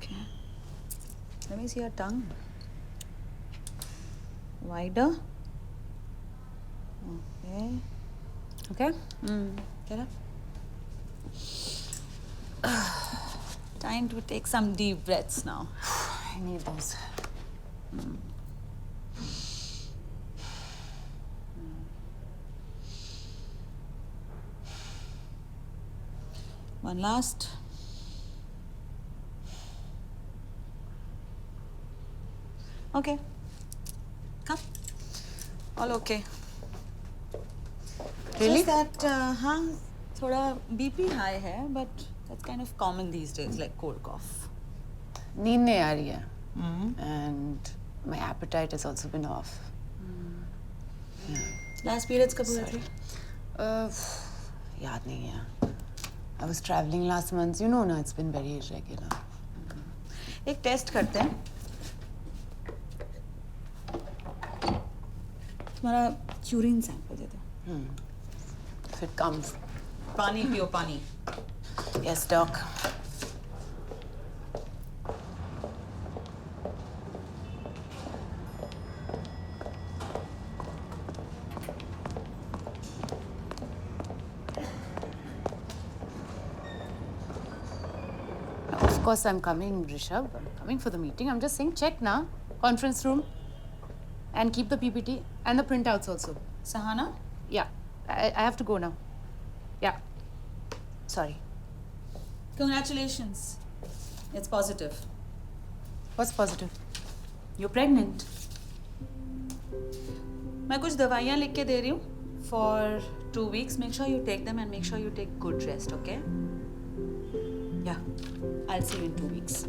Okay. Let me see your tongue. Wider. Okay. Okay? Get up. Time to take some deep breaths now. I need those. One last. Okay. Come. All okay. Really? Just that, हाँ, थोड़ा BP high है, but that's kind of common these days, like cold cough. नींद नहीं आ रही है. And my appetite has also been off. Last periods कब हुए थे? याद नहीं है. I was traveling last month. You know, no, it's been very irregular. एक टेस्ट करते हैं. तुम्हारा यूरिन सैंपल दे दो. If it comes. पानी पियो पानी. Yes, doc. Of course, I'm coming, Rishabh. I'm coming for the meeting. I'm just saying, check now. Conference room. And keep the PPT and the printouts also. Sahana? Yeah. I have to go now. Yeah. Sorry. Congratulations. It's positive. What's positive? You're pregnant. मैं कुछ दवाइयाँ लिख के दे रही हूँ. For 2 weeks, make sure you take them and make sure you take good rest, okay? Yeah. I'll see you in 2 weeks.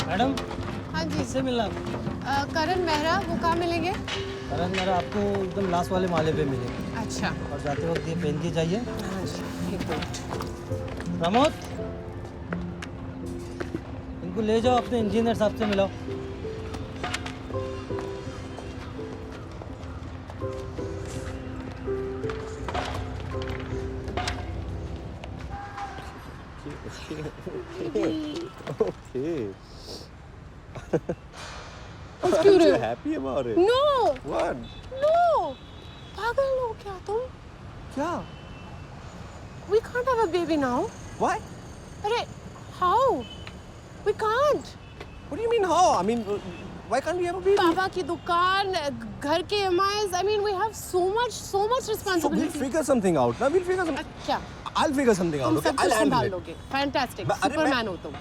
Madam हाँ जी. किससे मिलना? करण मेहरा, वो कहाँ मिलेंगे? करण मेरा आपको एकदम लास्ट वाले माले पे मिलेगा. अच्छा. और जाते वक्त ये पहन के जाइए. हाँ जी. एक मिनट. प्रमोद, इनको ले जाओ, अपने इंजीनियर साहब से मिलाओ. Okay. क्यों रहे You're हो? happy about it? No. What? No. पागल हो क्या तुम? क्या? We can't have a baby now. Why? अरे, how? We can't. What do you mean how? I mean, why can't we have a baby? पापा की दुकान, घर के EMIs. I mean, we have so much So we'll responsibility. figure something out. Now we'll figure something. क्या? I'll figure something out. तुम Okay? सब I'll कुछ handle संभाल it. लोगे. Fantastic. But अरे Superman हो तुम.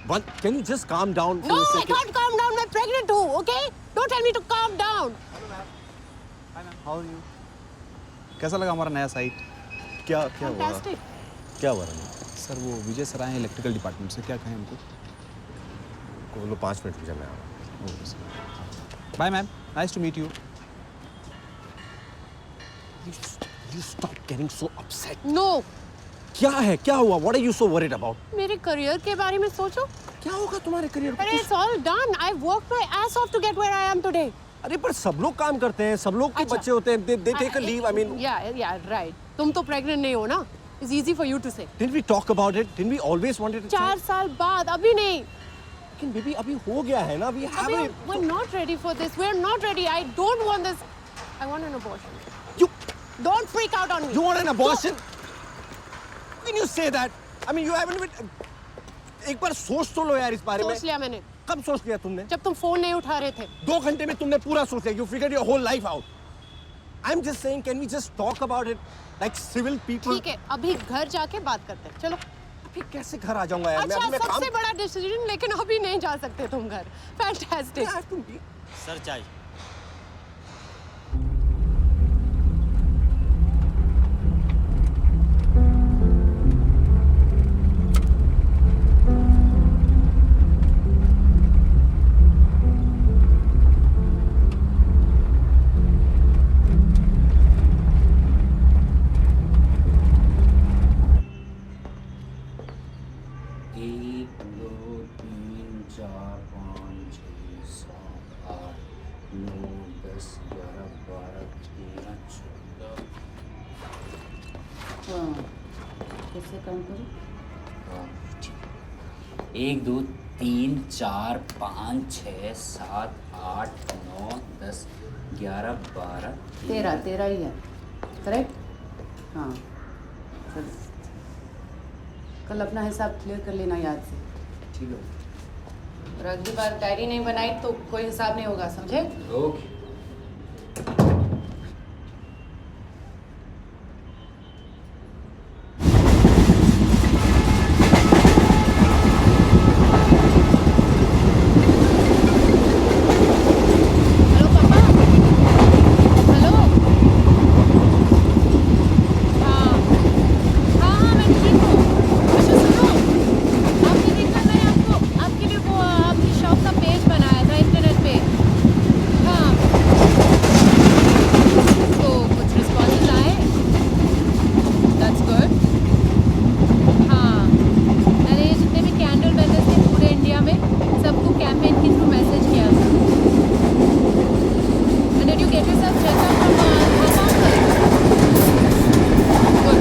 One, can you just calm down for No, a I second? can't calm down. I'm pregnant too. Okay? Don't tell me to calm down. How are you? कैसा लगा हमारा नया site? क्या क्या हुआ? Fantastic. क्या हुआ रहा? सर वो विजय सर आए हैं इलेक्ट्रिकल डिपार्टमेंट से, क्या कहें उनको? बोलो 5 मिनट रुक जा, मैं आ रहा हूँ. Bye ma'am, nice to meet you. You stop getting so upset. No. क्या है? क्या हुआ? What are you so worried about? मेरे करियर के बारे में सोचो. क्या होगा तुम्हारे करियर को? अरे, it's all done. I've worked my ass off to get where I am today. अरे पर सब लोग काम करते हैं, सब लोग के अच्छा. बच्चे होते हैं. They take a leave. I mean, Yeah, right. तुम तो pregnant नहीं हो ना? It's easy for you to say. didn't we talk about it? Didn't we always wanted to? 4 साल बाद, अभी नहीं. लेकिन बेबी अभी हो गया है ना. We have अभी it. we're not ready for this. We're not ready. I don't want this. I want an abortion. You Don't freak out on me. you want an abortion? How can you say that? I mean, you haven't even. एक बार सोच तो लो यार इस बारे में. सोच लिया मैंने. कब सोच लिया तुमने? जब तुम फोन नहीं उठा रहे थे. 2 घंटे में तुमने पूरा सोच लिया. You figured your whole life out. I'm just saying, can we just talk about it like civil people? ठीक है, अभी घर जाके बात करते हैं. चलो. अभी कैसे घर आ जाऊंगा यार? अच्छा, मैं सबसे बड़ा डिसीजन, लेकिन अभी नहीं जा सकते तुम घर. Fantastic. यार तुम भी. सर चाय. कैसे काम करूँ? 1 2 3 4 5 6 7 8 9 10 11 12 तेरा ही है, करेक्ट? हाँ, चल। कल अपना हिसाब क्लियर कर लेना याद से। ठीक है। और अगली बार डायरी नहीं बनाई तो कोई हिसाब नहीं होगा, समझे? ओके। हेलो पापा। हेलो। हाँ मैं ठीक हूँ। अच्छा सुनो, आपने देखा मैंने आपके लिए वो आपकी शॉप का पेज बनाया था इंटरनेट पे। हाँ, तो कुछ रिस्पॉन्सेज आए? That's good. हाँ, मैंने ये जितने भी कैंडल वेंडर्स थे पूरे इंडिया में सबको कैंपेन के थ्रू मैसेज किया था। And did you get yourself checked out from Thermocol? Good.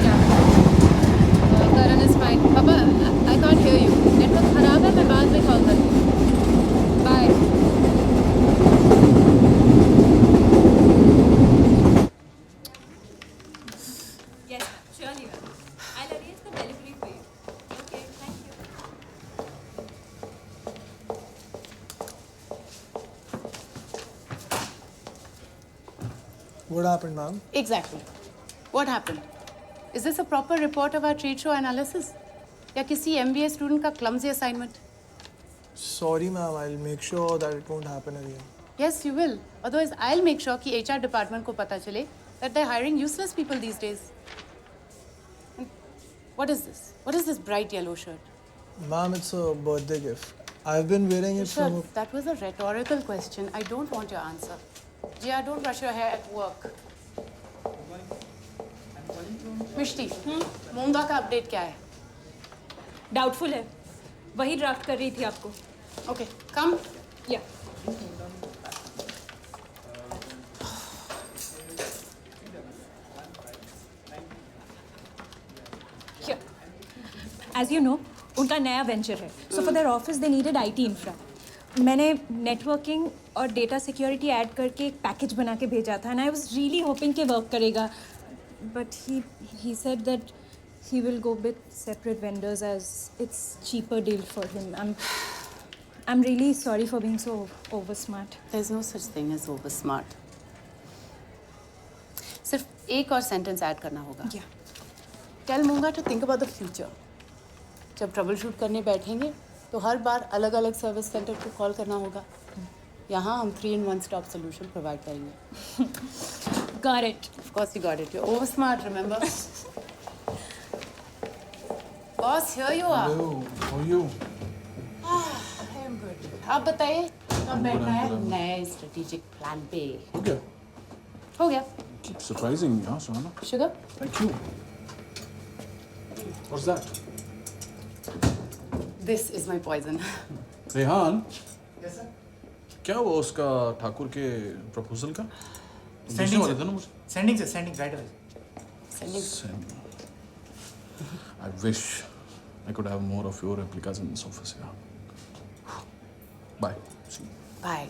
Yeah. Karan is fine. Papa, I can't hear you. Network खराब है, मैं बाद में कॉल करती हूँ. Bye. Yes, surely, ma'am. I'll arrange the delivery for you. Okay, thank you. What happened, ma'am? Exactly. What happened? Is this a proper report of our trade show analysis? या किसी MBA student का clumsy assignment? Sorry, ma'am. I'll make sure that it won't happen again. Yes, you will. Otherwise, I'll make sure कि HR department को पता चले that they're hiring useless people these days. And what is this? What is this bright yellow shirt? Ma'am, it's a birthday gift. I've been wearing it Sure, from. that was a rhetorical question. I don't want your answer. Jia, don't brush your hair at work. मिष्टी, मूंगा का update क्या है? Doubtful है, वही draft कर रही थी आपको. ओके, कम. या. As you know, उनका नया वेंचर है. So for their office they needed IT infra. मैंने नेटवर्किंग और डेटा सिक्योरिटी ऐड करके एक पैकेज बना के भेजा था. And I was really hoping कि वर्क करेगा. But he said that he will go with separate vendors as it's cheaper deal for him. I'm really sorry for being so over smart. There's no such thing as over smart. सिर्फ एक और sentence add करना होगा. Yeah. Tell Munga to think about the future. जब trouble shoot करने बैठेंगे तो हर बार अलग अलग सर्विस सेंटर को कॉल करना होगा. यहाँ हम 3-in-1 स्टॉप सोल्यूशन प्रोवाइड करेंगे. Got it. Of course you got it. You're over smart, remember? Boss, here you are. Hello, how are you? I am good. आप बताइए कब बैठना है नए स्ट्रेटेजिक प्लान पे? हो गया? हो गया. Keep surprising me, huh, Suhana? Sugar? Thank you. What's that? This is my poison. Rehan? Yes, sir. क्या हुआ उसका ठाकुर के प्रपोजल का? Sending, वाले sir. थे ना मुझे? Sending, sir. Sending right away. Sending. I wish I could have more of your replicas in this office. Yeah. Bye. See you. Bye.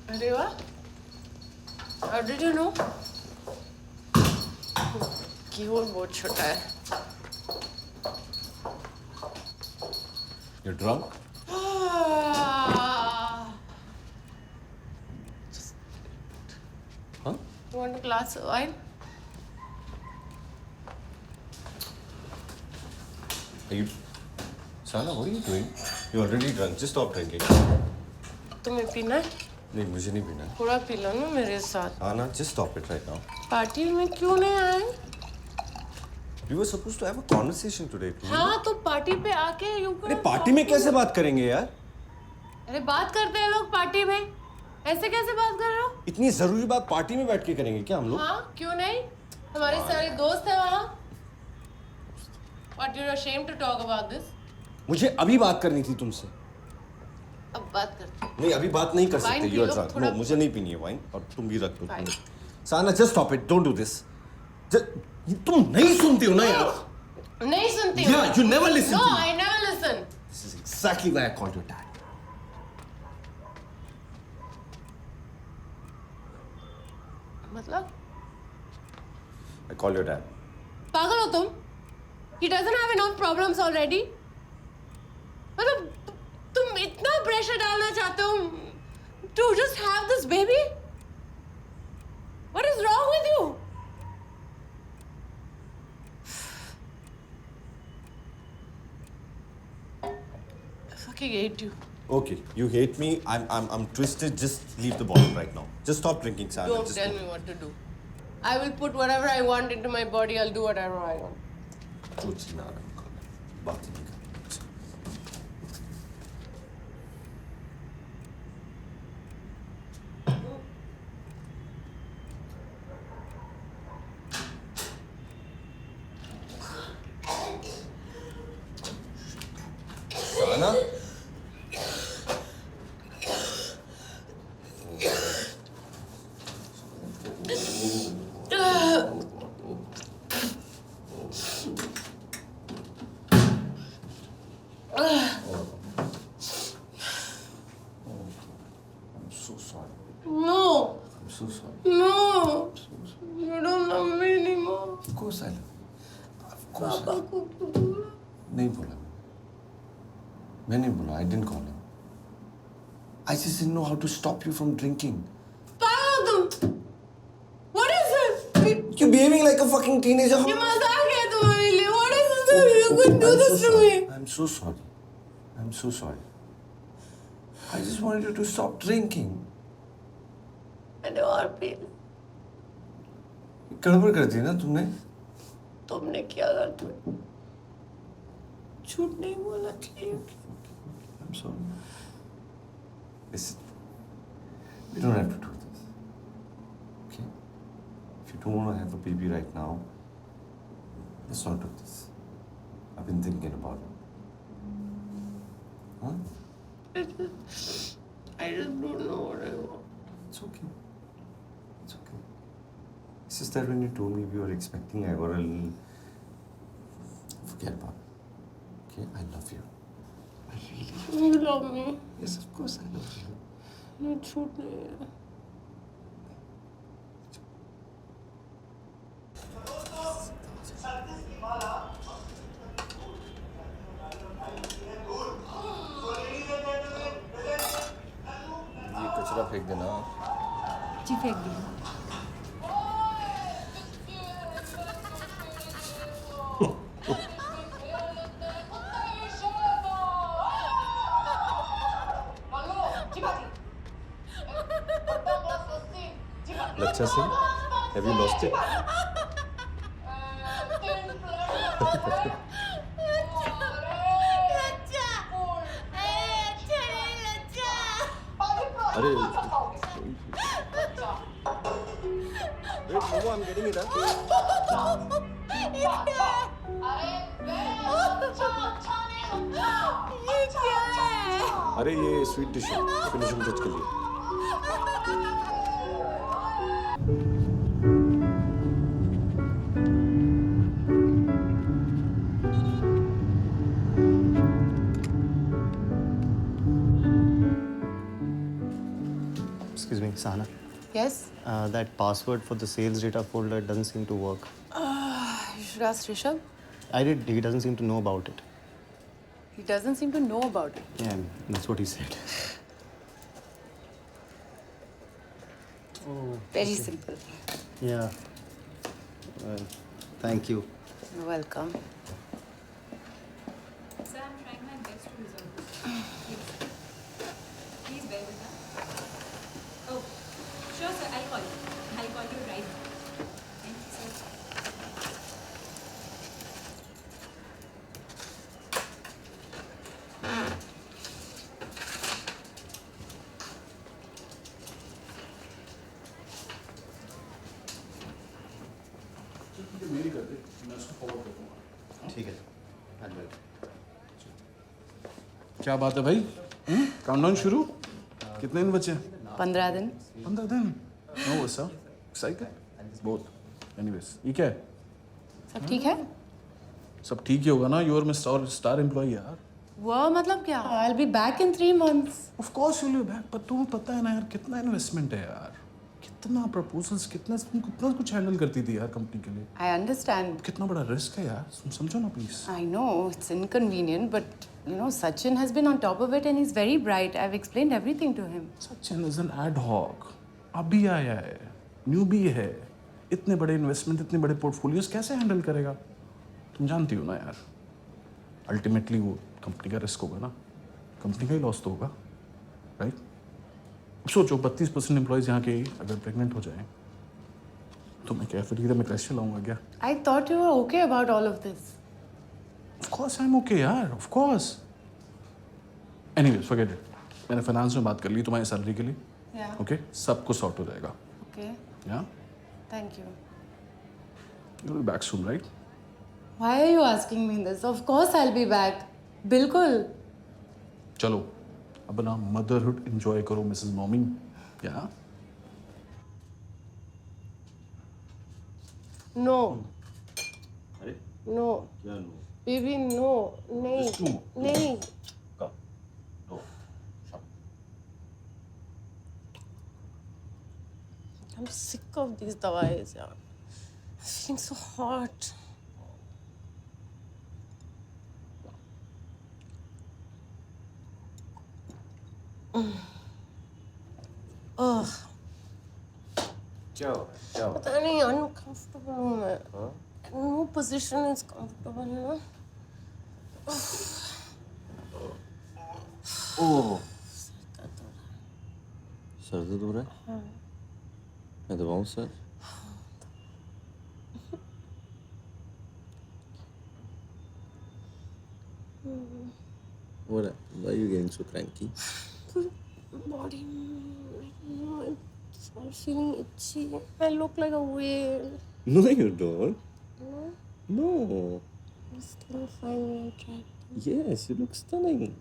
अरे वाह. How did you know? Keyboard बहुत छोटा है. You're drunk? Huh? You want a glass of wine? Are you... Sana, what are you doing? You're already drunk. Just stop drinking. तुम्हें पीना है? नहीं, मुझे नहीं पीना है. थोड़ा पी लो ना मेरे साथ. Anna, just stop it right now. Party में क्यों नहीं आए? We were supposed to have a conversation today. हाँ तो पार्टी पे आके यूं अरे पार्टी में कैसे बात करेंगे यार? अरे बात करते हैं लोग पार्टी में, ऐसे कैसे बात कर रहे हो? इतनी जरूरी बात पार्टी में बैठ के करेंगे क्या हम लोग? हाँ क्यों नहीं? हमारे सारे दोस्त हैं वहाँ। What you're ashamed to talk about this? मुझे अभी बात करनी थी तुमसे। अब बात करते हैं। नहीं अभी बात नहीं कर Wine सकते। P You are low, drunk. थोड़ा- No, मुझे नहीं पीनी है वाइन और तुम भी रख लो। Fine. Sana just stop it. Don't do this. तुम नहीं सुनती हो ना यार? नहीं सुनती हूँ। Yeah, you never listen No, to me. I never listen. This is exactly why I called your dad. मतलब? I called your dad. पागल हो तुम? He doesn't have enough problems already. मतलब तुम इतना प्रेशर डालना चाहते हो to just have this baby? What is wrong with you? I fucking hate you. Okay, you hate me. I'm twisted. Just leave the bottle right now. Just stop drinking, Sana. Don't Just tell me what to do. I will put whatever I want into my body. I'll do whatever I want. झूठ सी ना आरंभ कर। बात ही नहीं करनी। साना? I'm so sorry. No, I'm so sorry. no. You don't love me anymore. Of course I love you. Of course. पापा को बोला। नहीं बोला मैंने नहीं बोला. I didn't call him. I just didn't know how to stop you from drinking. पागल तुम। What is it? You're behaving like a fucking teenager. ये मजाक है तुम्हारे लिए। What is this? You could do this to me. I'm so sorry. I'm so sorry. I just wanted you to stop drinking. मैंने और P ली। गड़बड़ कर दी ना तुमने? तुमने क्या कर दिया? झूठ नहीं बोला चाहिए। I'm sorry. Listen, we don't have to do this. Okay? If you don't want to have a baby right now, let's not do this. I've been thinking about it. Huh? I just don't know what I want. It's okay. It's okay. It's just that when you told me we were expecting, I got a little... Forget about it. Okay? I love you. I really... You love me. Yes, of course I love you. ये झूठ नहीं है। ये कचरा फेंक देना. जी फेंक दिया। Lacha Singh, have you lost it? अरे wait, Momo, I'm getting it, huh? अरे ये स्वीट डिश है, फिनिशिंग टच के लिए. Excuse me, Sana. Yes? That password for the sales data folder doesn't seem to work. You should ask Rishabh. I did. He doesn't seem to know about it. He doesn't seem to know about it. Yeah, that's what he said. Very simple. Yeah. Thank you. You're welcome. Sir, I'm trying my best to resolve this. Please bear with us. Oh, sure, sir. I'll call you. I'll call you right now. Thank you, sir. क्या बात है भाई? Countdown शुरू? कितने दिन बचे? 15 दिन. 15 दिन? No, sir. Excited? Both. Anyways, ये क्या है? सब ठीक है? सब ठीक ही होगा ना? You are my star employee यार. वो मतलब क्या? I'll be back in 3 months. Of course you'll be back. पर तुम्हें पता है ना यार कितना इन्वेस्टमेंट है यार. कितना प्रपोजल्स, कितना कुछ हैंडल करती थी यार कंपनी के लिए. I understand. कितना बड़ा रिस्क है यार. समझो ना please. I know it's inconvenient, but you know Sachin has been on top of it and he's very bright. I've explained everything to him. Sachin is an ad hoc. अभी आया है. Newbie है. इतने बड़े इन्वेस्टमेंट, इतने बड़े portfolios कैसे handle करेगा? तुम जानती हो ना यार. अल्टीमेटली वो कंपनी का रिस्क होगा ना. कंपनी का ही लॉस तो होगा, राइट? सोचो 32% एम्प्लॉयज यहाँ के अगर प्रेग्नेंट हो जाए तो मैं कैफेटेरिया में क्रैश चलाऊंगा क्या? I thought you were okay about all of this. Of course I'm okay यार, of course. Anyways, forget it. मैंने फाइनेंस में बात कर ली तुम्हारी सैलरी के लिए. Yeah. Okay? सब कुछ सॉर्ट हो जाएगा. Okay. Yeah? Thank you. You'll be back soon, right? Why are you asking me this? Of course I'll be back. बिल्कुल. चलो अब ना मदरहुड एंजॉय करो मिसेस मॉमी. या? No. अरे No. क्या नो? Baby, no. नहीं. Just 2 more. नहीं. Come. No. Shut. I'm sick of these dawais, yaar. I'm feeling so hot. Ugh. क्या हो? क्या हो? पता नहीं uncomfortable हूँ मैं. No position is comfortable, you know. Oh, sir दर्द हो रहा है? हाँ. मैं दबाऊं sir? What? Why are you getting so cranky? Body, it's all feeling itchy. I look like a whale. No, you don't. No, No. you still find me attractive. Yes, you look stunning.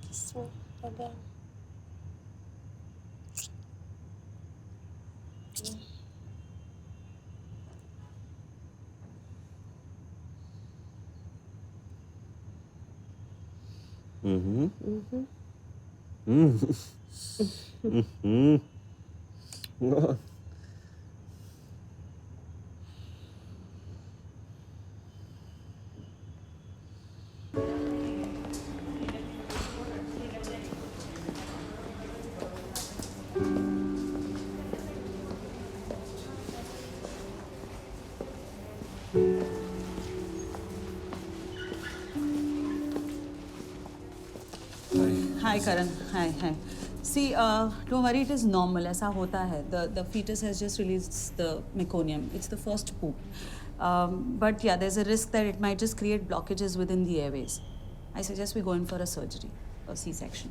Kiss me again. Mm-hmm. Mm-hmm. Mm-hmm. What? Hi Karan. Hi. See, don't worry, it is normal. ऐसा होता है. The fetus has just released the meconium. It's the first poop. But yeah, there's a risk that it might just create blockages within the airways. I suggest we go in for a surgery, a C-section.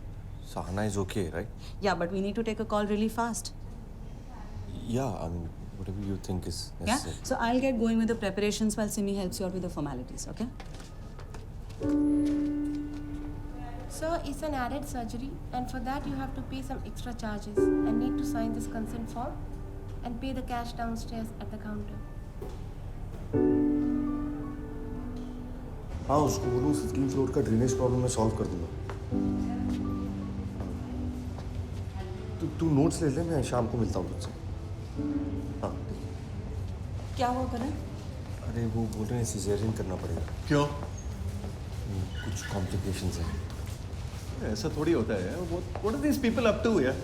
Sahana is okay, right? Yeah, but we need to take a call really fast. Yeah, I mean, whatever you think is Yeah? necessary. So I'll get going with the preparations while Simi helps you out with the formalities, okay? Sir, it's an added surgery, and for that you have to pay some extra charges and need to sign this consent form and pay the cash downstairs at the counter. हाँ, उसको बोलूँ 15 floor का drainage problem मैं solve कर दूंगा. तू notes ले ले, मैं शाम को मिलता हूँ तुझसे. हाँ. क्या हुआ करण? अरे वो बोल रहे हैं सिजेरियन करना पड़ेगा. क्यों? कुछ कॉम्प्लिकेशंस हैं. ऐसा थोड़ी होता है. What are these people up to here?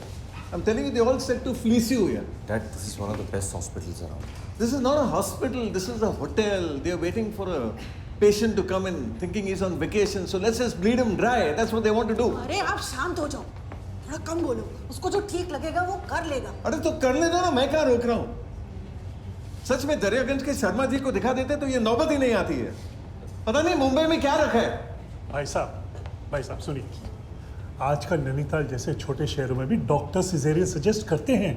I'm telling you, they all set to fleece you here. Dad, this is one of the best hospitals around. This is not a hospital. This is a hotel. They are waiting for a patient to come in, thinking he's on vacation. So let's just bleed him dry. That's what they want to do. अरे आप शांत हो जाओ, थोड़ा कम बोलो. उसको जो ठीक लगेगा वो कर लेगा. अरे तो करने दो ना, मैं कहाँ रोक रहा हूँ. सच में दरियागंज के शर्मा जी को दिखा देते तो ये नौबत ही नहीं आती है. पता नहीं मुंबई में क्या रखा है. भाई साहब सुनिए, आजकल नैनीताल जैसे छोटे शहरों में भी डॉक्टर सिजेरियन सजेस्ट करते हैं.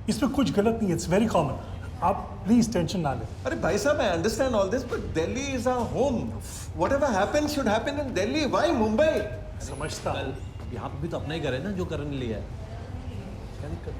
इसमें कुछ गलत नहीं है. It's very common. आप प्लीज टेंशन ना लें। अरे भाई साहब, I understand all this, but Delhi is our home. Whatever happens should happen in Delhi. Why Mumbai? समझता हूँ। यहाँ पे भी तो अपना ही घर है ना जो करने लिया है। क्या दिक्कत?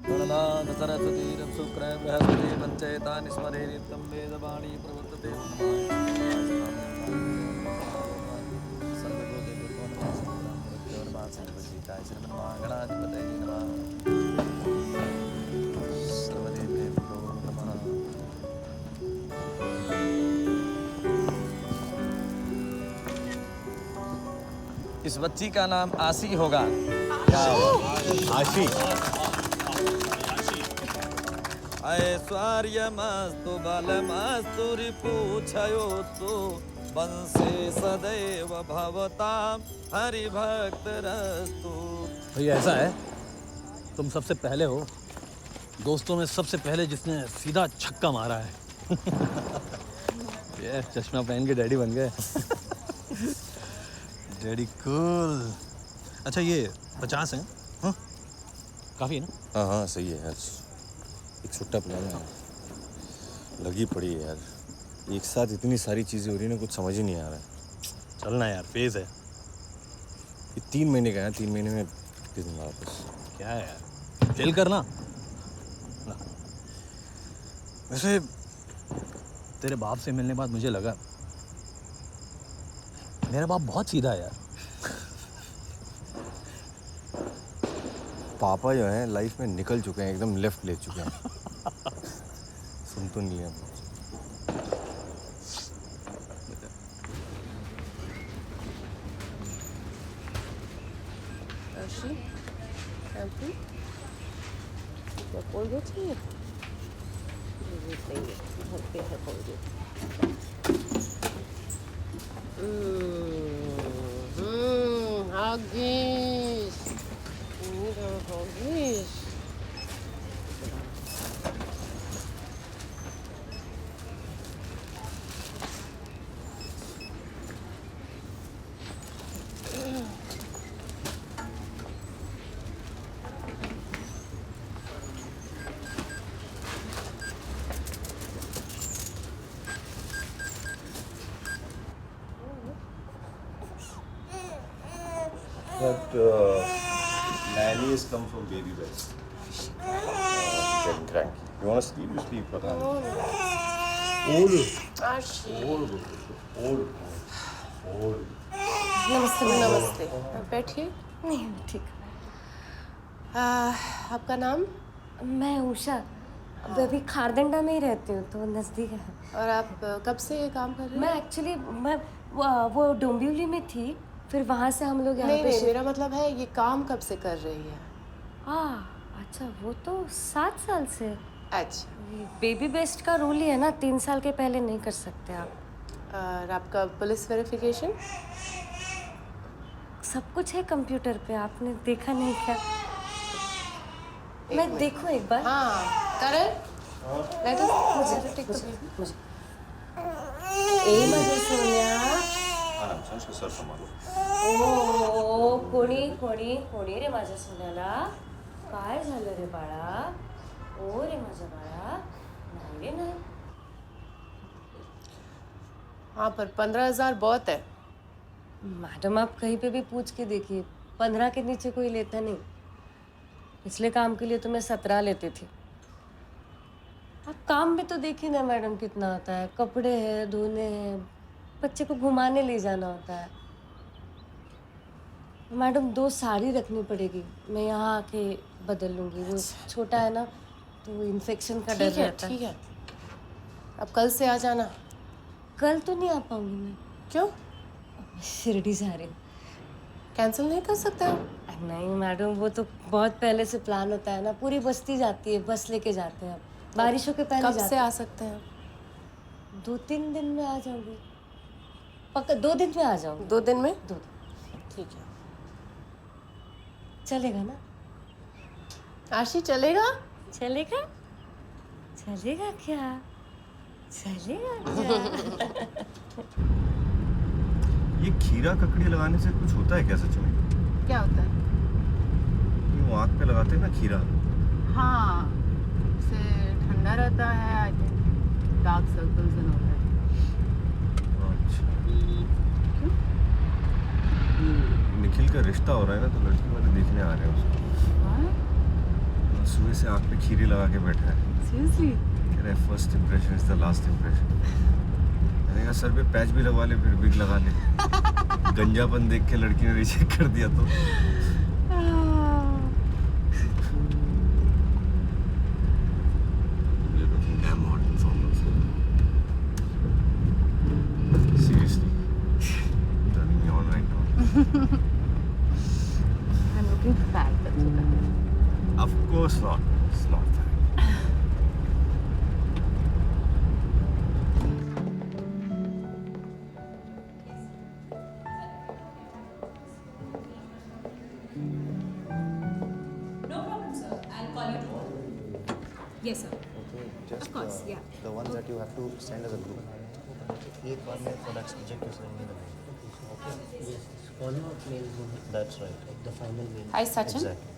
गणनाथ सरस्वतीरं शुक्रं बृहस्पति पंचेतानि स्मरेरितं वेदवाणी प्रवर्तते इस बच्ची का नाम आशी होगा। आशी। ऐश्वर्यमस्तु बलमस्तु रिपुच्छयोस्तु वंशे सदैव भवतां हरिभक्तरस्तु। भैया ऐसा है, तुम सबसे पहले हो, दोस्तों में सबसे पहले जिसने सीधा छक्का मारा है। ये चश्मा पहन के डैडी बन गए। Daddy cool. अच्छा ये 50 है, हाँ? काफी है ना? हाँ हाँ सही है यार, एक छुट्टा प्लान है, लगी पड़ी है यार। एक साथ इतनी सारी चीजें हो रही है ना, कुछ समझ ही नहीं आ रहा है। चलना यार, फेज है। ये 3 महीने का है, 3 महीने में किस दिन वापस? क्या है यार, चिल करना ना। वैसे तेरे बाप से मिलने बाद मुझे लगा मेरा बाप बहुत सीधा है यार। पापा जो है लाइफ में निकल चुके हैं, एकदम लेफ्ट ले चुके हैं। सुन तो नहीं है। आशी, शैम्पू, क्या कोलगेट चाहिए? ये सही है, घर पे है Colgate. Huggies. Need a huggies. But nanny has come from Baby West. Getting cranky. You want to sleep? You sleep, pata nahi. आशी। Old. नमस्ते नमस्ते। बैठिए। नहीं ठीक। आपका नाम? मैं उषा, अभी खारदंडा में ही रहती हूँ तो नज़दीक है। और आप कब से ये काम कर रहे हैं? मैं एक्चुअली वो डोंबिवली में थी, फिर वहाँ से हम लोग यहाँ पे नहीं, मेरा मतलब है ये काम कब से कर रही है? अच्छा वो तो 7 साल से। अच्छा, बेबी बेस्ट का रूल ही है ना, 3 साल के पहले नहीं कर सकते आप। और आपका पुलिस वेरिफिकेशन? सब कुछ है कंप्यूटर पे, आपने देखा नहीं क्या? मैं देखूं एक बार? हाँ, करें? मुझे मजे सोनिया। आराम से उसको सर संभालो। ओ कोणी रे माझ्या सोन्याला, काय झालं रे बाळा? ओ रे माझ्या बाळा, नाही रे नाही। हाँ, पर 15,000 बहुत है। मैडम आप कहीं पे भी पूछ के देखिए, 15 के नीचे कोई लेता नहीं। पिछले काम के लिए तो मैं 17 लेती थी। आप काम भी तो देखिए ना मैडम कितना होता है, कपड़े हैं, धोने हैं, बच्चे को घुमाने ले जाना होता है। मैडम 2 साड़ी रखनी पड़ेगी, मैं यहाँ आके बदल लूँगी। वो छोटा है ना तो इन्फेक्शन का डर रहता है। ठीक है, अब कल से आ जाना। कल तो नहीं आ पाऊँगी मैं। क्यों? शिरडी जा रही हूँ। कैंसिल नहीं कर सकते हो? नहीं मैडम, वो तो बहुत पहले से प्लान होता है ना, पूरी बस्ती जाती है, बस लेके जाते हैं। बारिशों के पहले कब से आ सकते हैं? 2-3 दिन में आ जाऊंगी, पक्का 2 दिन में आ जाऊंगी। 2 दिन में? 2 दिन। ठीक है। चलेगा ना? आशी चलेगा? चलेगा? चलेगा क्या? चलेगा क्या? ये खीरा ककड़ी लगाने से कुछ होता है क्या सच में? क्या होता है? ये वो आँख पे लगाते हैं ना खीरा। हाँ, उससे ठंडा रहता है, I think dark circles and all that. अच्छा। क्यों? निखिल का रिश्ता हो रहा है ना, तो लड़की वाले देखने आ रहे हैं उसको। सुबह से आँख पे खीरे लगा के बैठा है। सीरियसली? कह रहा है first impression is the last impression. मैंने कहा सर पे पैच भी लगवा ले, फिर बिग लगा ले। गंजापन देख के लड़की ने रिजेक्ट कर दिया तो। Seriously, turning me on right now. I'm looking fat, that's what that is. Of course not. It's not that. No problem, sir. I'll call you tomorrow. Yes, sir. Just Of course, yeah. the ones that you have to send as a group. एक बार में for that subject you send me the mail. Okay. Yes. Follow-up mail. That's right. The final mail. Hi, Sachin. Exactly.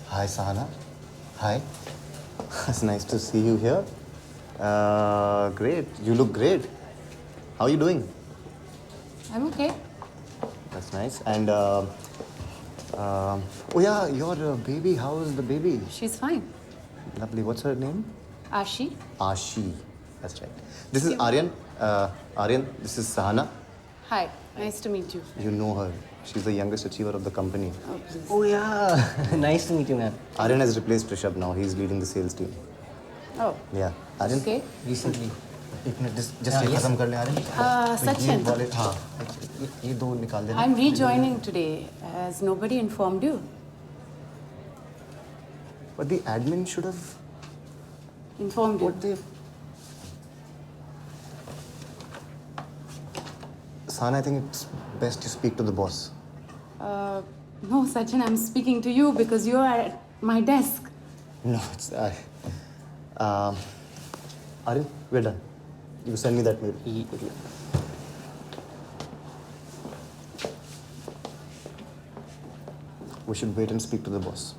Hi, Sahana. Hi. It's nice to see you here. Great. You look great. How are you doing? I'm okay. That's nice. And oh yeah, your baby. How is the baby? She's fine. Lovely. What's her name? Ashi. Ashi. That's right. This is Aryan. Aryan, this is Sahana. Hi, nice to meet you. You know her. She's the youngest achiever of the company. Oh, please. Oh yeah. Nice to meet you, ma'am. Aryan has replaced Rishabh now. He's leading the sales team. Oh. Yeah. Aryan. Okay. Recently. एक minute just ये खत्म कर ले Aryan. Sachin. ये वाले हाँ ये 2 निकाल देना। I'm rejoining today. Has nobody informed you? But the admin should have informed you. What they Sahana, I think it's best you speak to the boss. No, Sachin, I'm speaking to you because you are at my desk. No, it's Aryan, we're done. You send me that mail. quickly. We should wait and speak to the boss.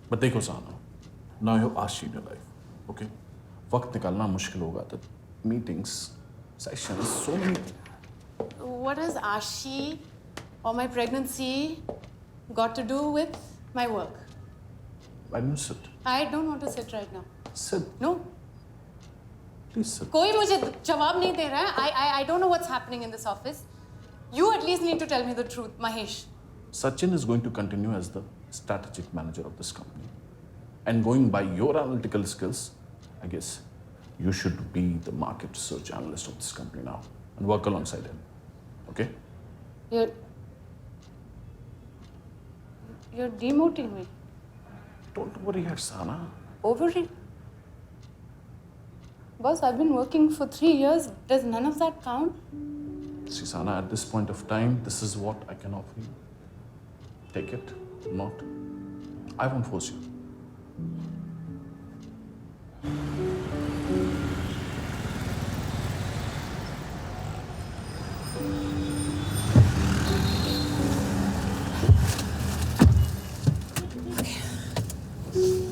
But देखो साना, now you have Ashi in your life, okay? वक्त निकालना मुश्किल होगा तो meetings, sessions, so many. What has Ashi or my pregnancy got to do with my work? Why don't you sit? I don't want to sit right now. Sit. No. Please sit. कोई मुझे जवाब नहीं दे रहा है. I don't know what's happening in this office. You at least need to tell me the truth, Mahesh. Sachin is going to continue as the strategic manager of this company. And going by your analytical skills, I guess you should be the market research analyst of this company now and work alongside him. Okay? You're demoting me. Don't worry, Sana. Over it. Boss, I've been working for 3 years. Does none of that count? See, Sana, at this point of time, this is what I can offer you. Take it, not. I won't force you.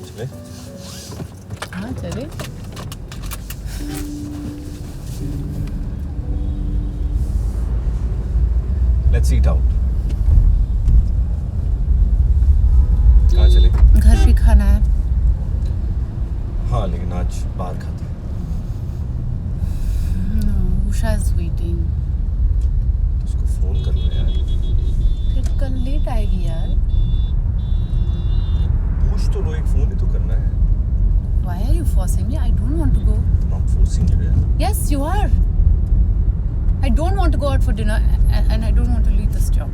चले? हाँ चले। Let's eat out. कहाँ चले? घर भी खाना है। हाँ, लेकिन आज बाहर खाते हैं। No, Usha is waiting. तो उसको फोन कर लो यार। फिर कल लेट आएगी यार। पूछ तो लो, एक फोन ही तो करना है। Why are you forcing me? I don't want to go. Not forcing. forcing you here. Yes, you are. I don't want to go out for dinner and I don't want to leave this job.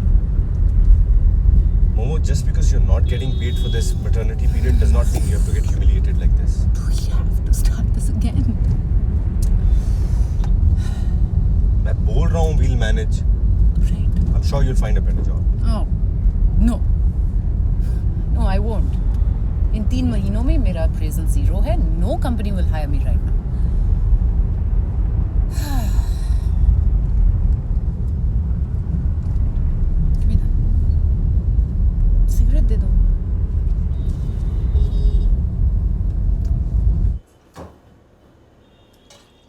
Momo, just because you're not getting paid for this maternity period does not mean you have to get humiliated like this. We have to start this again. मैं बोल रहा हूँ we'll manage. Right. I'm sure you'll find a better job. Oh, no. No, I won't. In 3 महीनों में मेरा appraisal 0 है. No company will hire me right now. Give me that. Cigarette दे दो.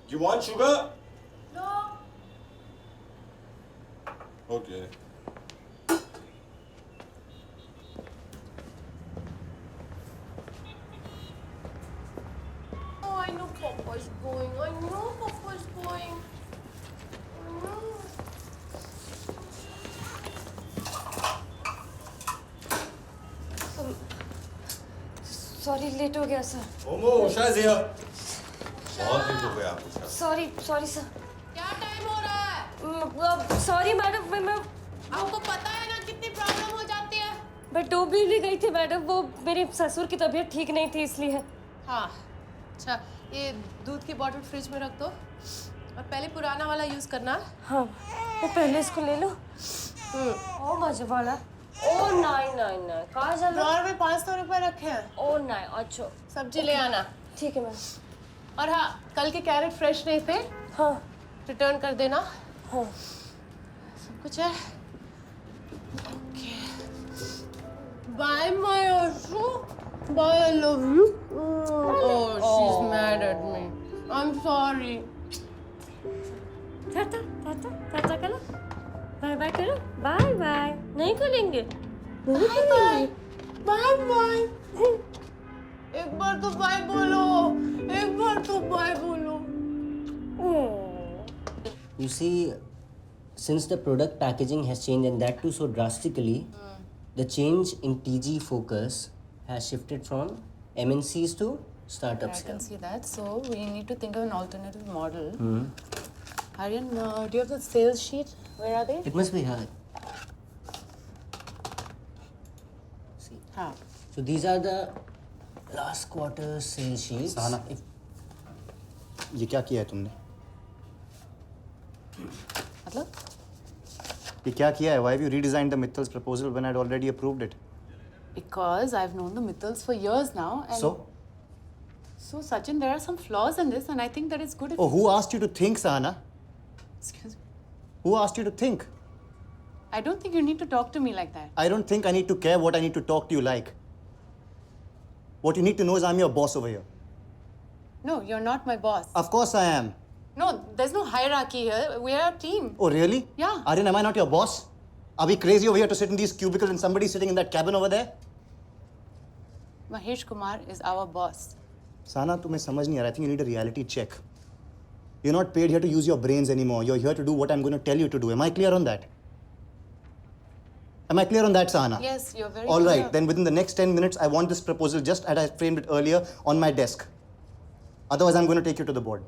You want sugar? No. Okay. Oh, I know Papa's going. I know Papa's going. I know. Sorry late हो गया सर. Momo, Usha is here. बहुत late हो गया आपको. Sorry sir. क्या time हो रहा है? Sorry madam. मैं आपको पता है ना कितनी प्रॉब्लम हो जाती है. मैं डोबी भी गई थी मैडम. वो मेरे ससुर की तबीयत ठीक नहीं थी इसलिए. हाँ. अच्छा, ये दूध की बॉटल फ्रिज में रख दो और पहले पुराना वाला यूज़ करना. हाँ, मैं पहले इसको ले लो. ओ मजे वाला. ओ नहीं कहाँ जा रहा? ड्रॉअर में 500 रुपए रखे हैं. ओ नहीं अच्छा. सब्जी ले आना. ठीक है मैम. और हाँ, कल के कैरेट फ्रेश नहीं थे. हाँ. रिटर्न कर देना. हाँ. सब कुछ है. Bye, my Ashu. Bye, I love you. Oh, she's mad at me. I'm sorry. Tata करो. बाय करो. बाय. नहीं करेंगे. बाय. एक बार तो बाय बोलो. You see, since the product packaging has changed and that too so drastically, the change in TG focus has shifted from MNCs to startups. I can see that. So we need to think of an alternative model. Hmm. Aryan, do you have the sales sheet? Where are they? It must be here. See. हाँ. So these are the last quarter sales sheets. Sahana, ये क्या किया है तुमने? मतलब? ये क्या किया है? Why have you redesigned the Mittal's proposal when I'd already approved it? Because I've known the Mittals for years now. And So Sachin, there are some flaws in this, and I think that it's good if. Oh, who asked you to think, Sahana? Excuse me. Who asked you to think? I don't think you need to talk to me like that. I don't think I need to care what I need to talk to you like. What you need to know is I'm your boss over here. No, you're not my boss. Of course I am. No, there's no hierarchy here. We're a team. Oh, really? Yeah. Aryan, am I not your boss? Are we crazy over here to sit in these cubicles and somebody's sitting in that cabin over there? Mahesh Kumar is our boss. Sana, तुम्हें समझ नहीं आ रहा. I think you need a reality check. You're not paid here to use your brains anymore. You're here to do what I'm going to tell you to do. Am I clear on that? Am I clear on that, Sahana? Yes, you're very All clear. right. Then within the next 10 minutes, I want this proposal just as I framed it earlier on my desk. Otherwise, I'm going to take you to the board.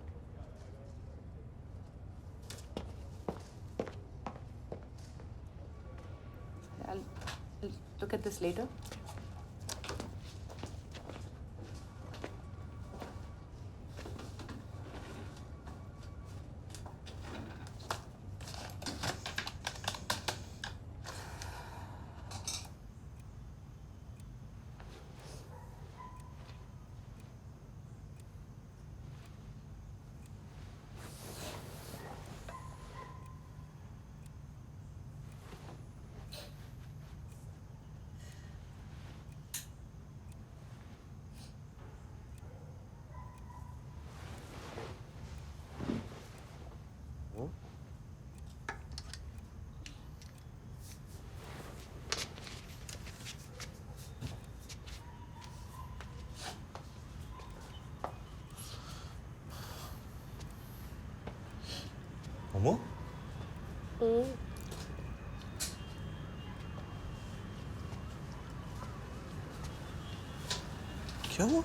I'll look at this later. Momo? क्या हुआ?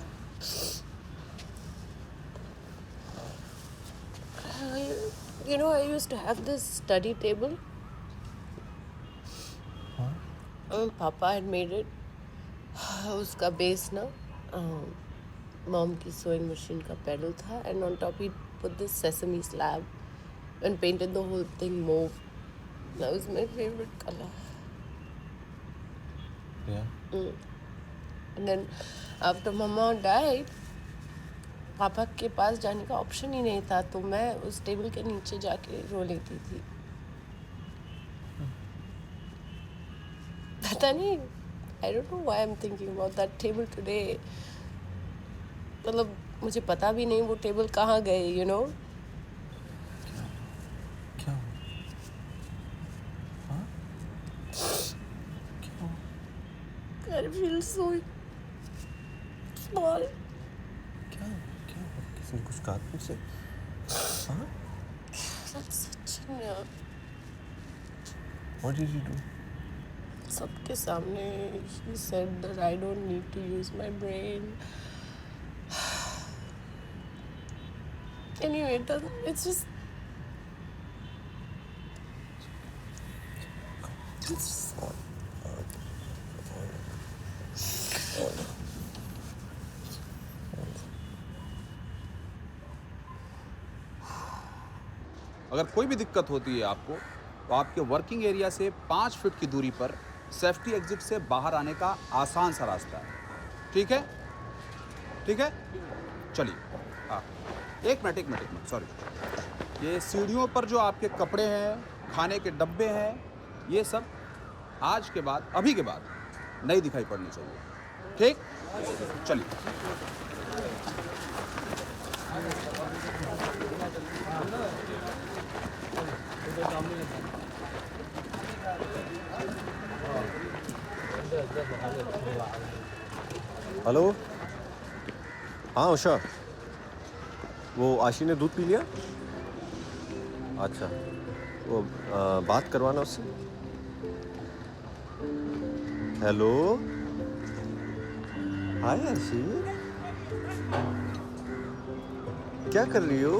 You know, I used to have this study table. Papa had made it. उसका base ना mom की sewing machine का pedal था, and on top he put this sesame slab and painted the whole thing mauve. That was my favorite color. Yeah. And then after Mama died, पापा के पास जाने का option ही नहीं था, तो मैं उस टेबल के नीचे जाके रो लेती थी. पता नहीं, I don't know why I'm thinking about that table today. मतलब मुझे पता भी नहीं वो टेबल कहाँ गए, you know? क्या? I feel so small. किसी ने कुछ कहा तुमसे? हाँ? That's such a... What did you do? सबके सामने he said that I don't need to use my brain. Anyway, it's just... अगर कोई भी दिक्कत होती है आपको तो आपके वर्किंग एरिया से 5 फीट की दूरी पर सेफ्टी एग्जिट से बाहर आने का आसान सा रास्ता है. ठीक है? ठीक है? चलिए. हाँ, एक मिनट सॉरी. ये सीढ़ियों पर जो आपके कपड़े हैं, खाने के डब्बे हैं, ये सब आज के बाद, अभी के बाद नहीं दिखाई पड़नी चाहिए. ठीक? चलिए. हेलो. हाँ उषा, वो आशी ने दूध पी लिया? अच्छा, वो बात करवाना उससे. हेलो. हाय आशी, क्या कर रही हो?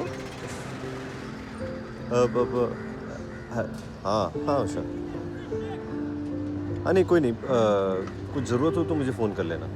हाँ उषा. हाँ नहीं, कोई नहीं. कुछ ज़रूरत हो तो मुझे फ़ोन कर लेना.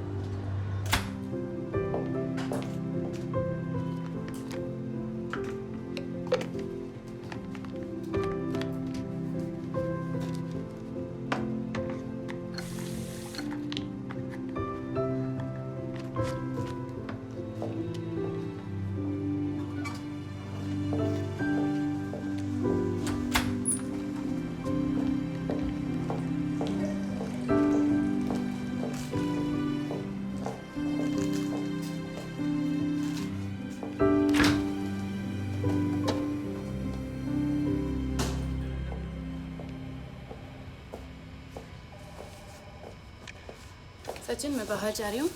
सचिन, मैं बाहर जा रही हूँ.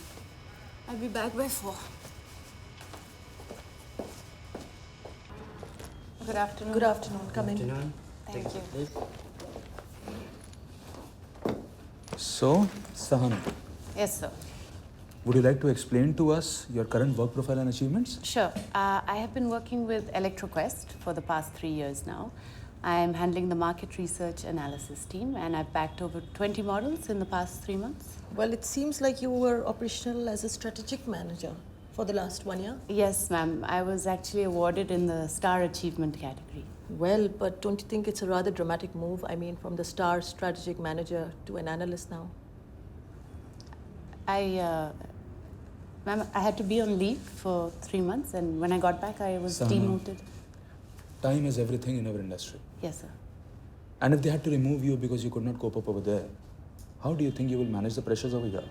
I'll be back by 4. Good afternoon. Good afternoon. Come in. Thank you. So, Sahana, Yes, sir. would you like to explain to us your current work profile and achievements? Sure. I have been working with ElectroQuest for the past 3 years now. I am handling the market research analysis team, and I've backed over 20 models in the past 3 months. Well, it seems like you were operational as a strategic manager for the last 1 year. Yes, ma'am. I was actually awarded in the Star Achievement category. Well, but don't you think it's a rather dramatic move? I mean, from the star strategic manager to an analyst now. Ma'am, I had to be on leave for 3 months, and when I got back, I was Sahana. demoted. Time is everything in our industry. Yes, sir. And if they had to remove you because you could not cope up over there, how do you think you will manage the pressures over here?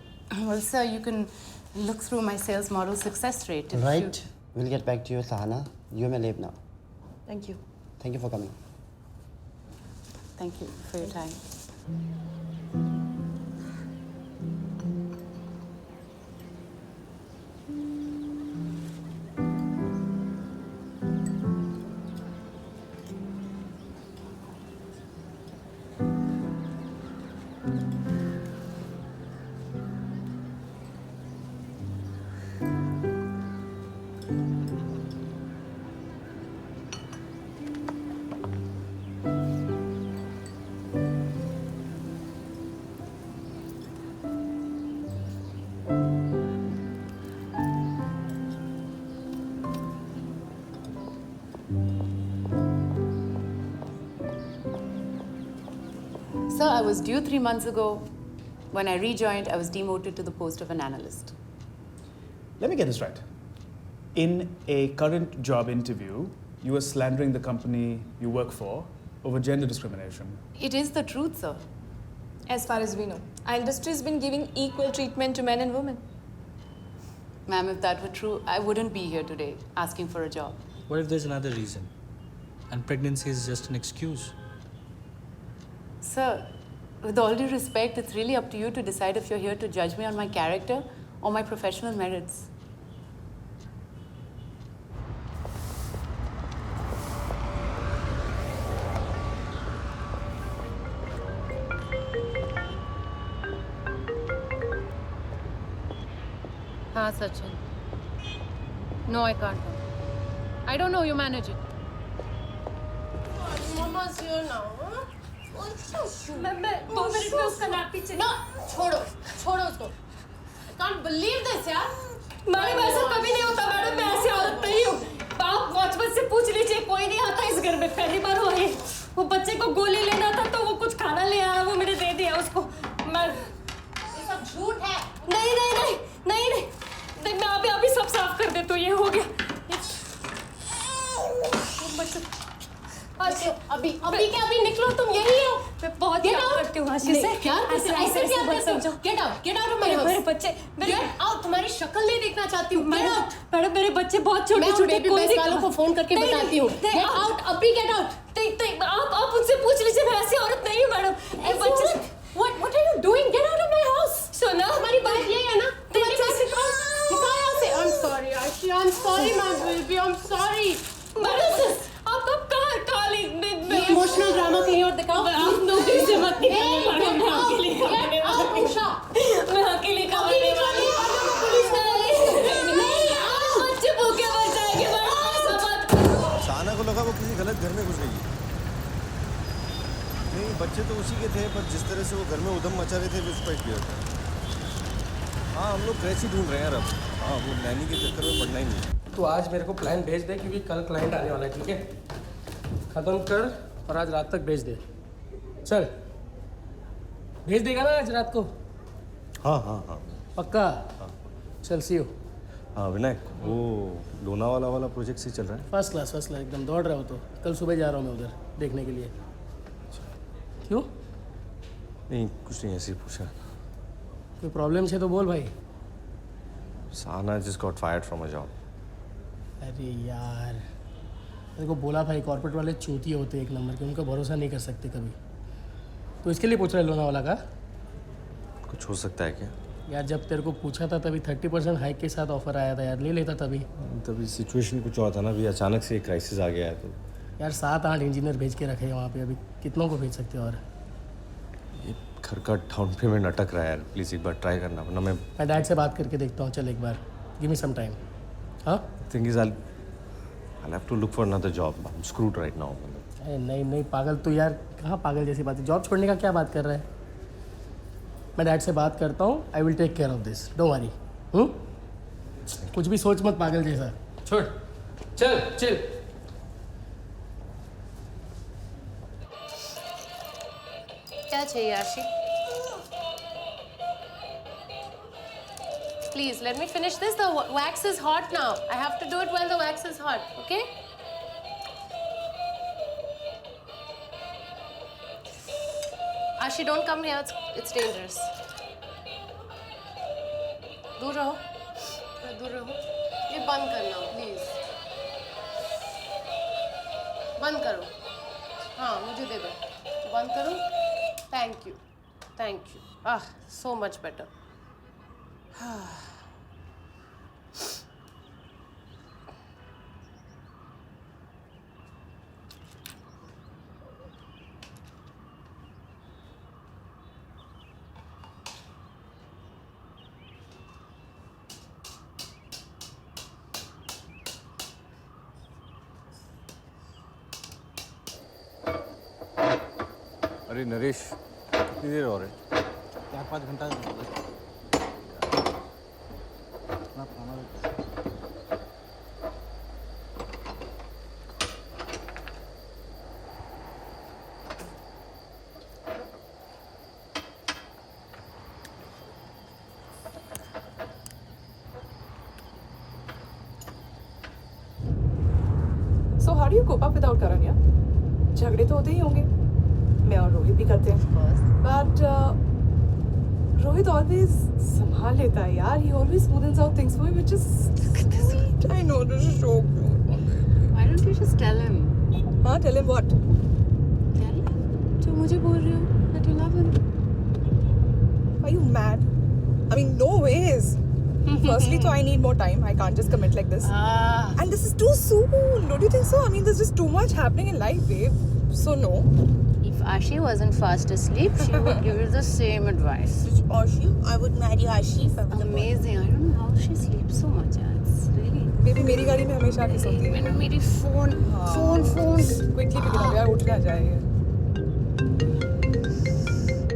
Well, sir, you can look through my sales model success rate. if Right. We'll get back to you, Sahana. You may leave now. Thank you. Thank you for coming. Thank you for your time. Sir, I was due 3 months ago. When I rejoined, I was demoted to the post of an analyst. Let me get this right. In a current job interview, you were slandering the company you work for over gender discrimination. It is the truth, sir. As far as we know, our industry has been giving equal treatment to men and women. Ma'am, if that were true, I wouldn't be here today asking for a job. What if there's another reason? And pregnancy is just an excuse? Sir, with all due respect, it's really up to you to decide if you're here to judge me on my character or my professional merits. हाँ Sachin. No, I can't. I don't know. You manage it. Mama's here now. मैं 2 minute में उसका नापी चाहिए. No, छोड़ो उसको. I can't believe this यार. Madam ऐसा कभी नहीं होता मैडम, मैं ऐसी औरत नहीं हूँ. आप वॉचमैन से पूछ लीजिए, कोई नहीं आता इस घर में, पहली बार हुआ है. वो बच्चे को गोली लेना था तो वो कुछ खाना ले आया, वो मैंने दे दिया उसको. मैं ये सब झूठ है. नहीं, मैं अभी सब साफ कर देती हूँ. ये हो गया. अभी क्या अभी निकलो, तुम यही हो. मैं बहुत प्यार करती हूँ आशीष से. ऐसे क्या करते हो? Get out of my house. मेरे बच्चे, Get out. तुम्हारी शक्ल नहीं देखना चाहती हूँ. Get out. मैडम मेरे बच्चे बहुत छोटे मैं छोटे, बेबी कोई बेस नहीं वालों को फोन करके बताती हूँ. Get out. अभी get out. आप उनसे पूछ लीजिए, मैं ऐसी औरत नहीं हूँ मैडम. ये बच्चे What are you doing? Get out of my house. सुना, तुम्हारी बात ये है ना? तुम्हारी बात निकाल यहाँ से. I'm sorry, Ashi. I'm sorry, my baby. I'm sorry. आप कब काली ये इमोशनल ड्रामा कहीं और दिखाओ. आप नौकरी से मत निकालिए मैडम. मैं अकेले Get out, Usha. मैं अकेले कमाने वाली बच्चे भूखे मर जाएंगे मैडम. ऐसा मत करो. शाना को लगा वो किसी गलत घर में घुस गई. नहीं, बच्चे तो उसी के थे, पर जिस तरह से वो घर में उधम मचा रहे थे वो उसका क्लियर था. हाँ, हम लोग क्रैच ही ढूंढ रहे हैं यार अब. हाँ, वो नैनी के चक्कर में पड़ना ही नहीं है. तो आज मेरे को प्लान भेज दे, क्योंकि कल क्लाइंट आने वाला है. ठीक है, खत्म कर और आज रात तक भेज दे. चल, भेज देगा ना आज रात को? हाँ. पक्का? चल, सी यू. हाँ विनायक, वो लोनावाला वाला प्रोजेक्ट से चल रहा है. फर्स्ट क्लास एकदम. दौड़ रहा हो तो कल सुबह जा रहा हूँ मैं उधर देखने के लिए. क्यों? नहीं, कुछ नहीं, ऐसे ही पूछा. कोई प्रॉब्लम है तो बोल भाई. साना just got fired from a job. अरे यार, मेरे को बोला भाई, कॉर्पोरेट वाले चूतिए होते एक नंबर के, उनका भरोसा नहीं कर सकते कभी. तो इसके लिए पूछ रहा है लोनावाला का? कुछ हो सकता है क्या? यार जब तेरे को पूछा था तभी 30% हाइक के साथ ऑफर आया था यार, ले लेता तभी सिचुएशन कुछ और था ना. अभी अचानक से एक क्राइसिस आ गया है तो. यार 7-8 इंजीनियर भेज के रखे हैं वहाँ पे, अभी कितनों को भेज सकते हो? और ये घर का डाउन पेमेंट अटक रहा है यार. प्लीज़ एक बार ट्राई करना, वरना मैं डैड से बात करके देखता हूँ. चल एक बार, गिव मी सम टाइम. हाँ, thing is I'll have to look for another job. I'm screwed right now. नहीं पागल तो यार, कहाँ पागल जैसी बात है. जॉब छोड़ने का क्या बात कर रहा है? मैं डैड से बात करता हूँ. I will take care of this, don't worry. कुछ भी सोच मत पागल जैसा. छोड़, चल. क्या चाहिए आशी? Please, let me finish this. The wax is hot now. I have to do it while the wax is hot, okay? Ashi, don't come here. It's dangerous. दूर रहो. दूर रहो. ये बंद करना, please. बंद करो. हाँ, मुझे दे दो. बंद करो. Thank you. Ah, so much better. अरे नरेश, कितनी देर हो रही? 4-5 घंटा. do you cope up without Karan, yeah? झगड़े तो होते ही होंगे. मैं और रोहित भी करते हैं. But रोहित always संभाल लेता है यार. He always smoothens out things for me, which is sweet. I know this is so cute. Why don't you just tell him? हाँ, tell him what? Tell him. जो मुझे बोल रहे हो that you love him. Are you mad? I mean, no ways. Firstly, so I need more time. I can't just commit like this. And this is too soon. Don't you think so? I mean, there's just too much happening in life, babe. So no. If Ashi wasn't fast asleep, she would give you the same advice. Ashi? I would marry Ashi. Amazing. I don't know how she sleeps so much. It's really. Baby, मेरी गाड़ी में हमेशा आके सोती है. मैंने मेरी phone. Quickly pick it up यार, उठ ना जाए.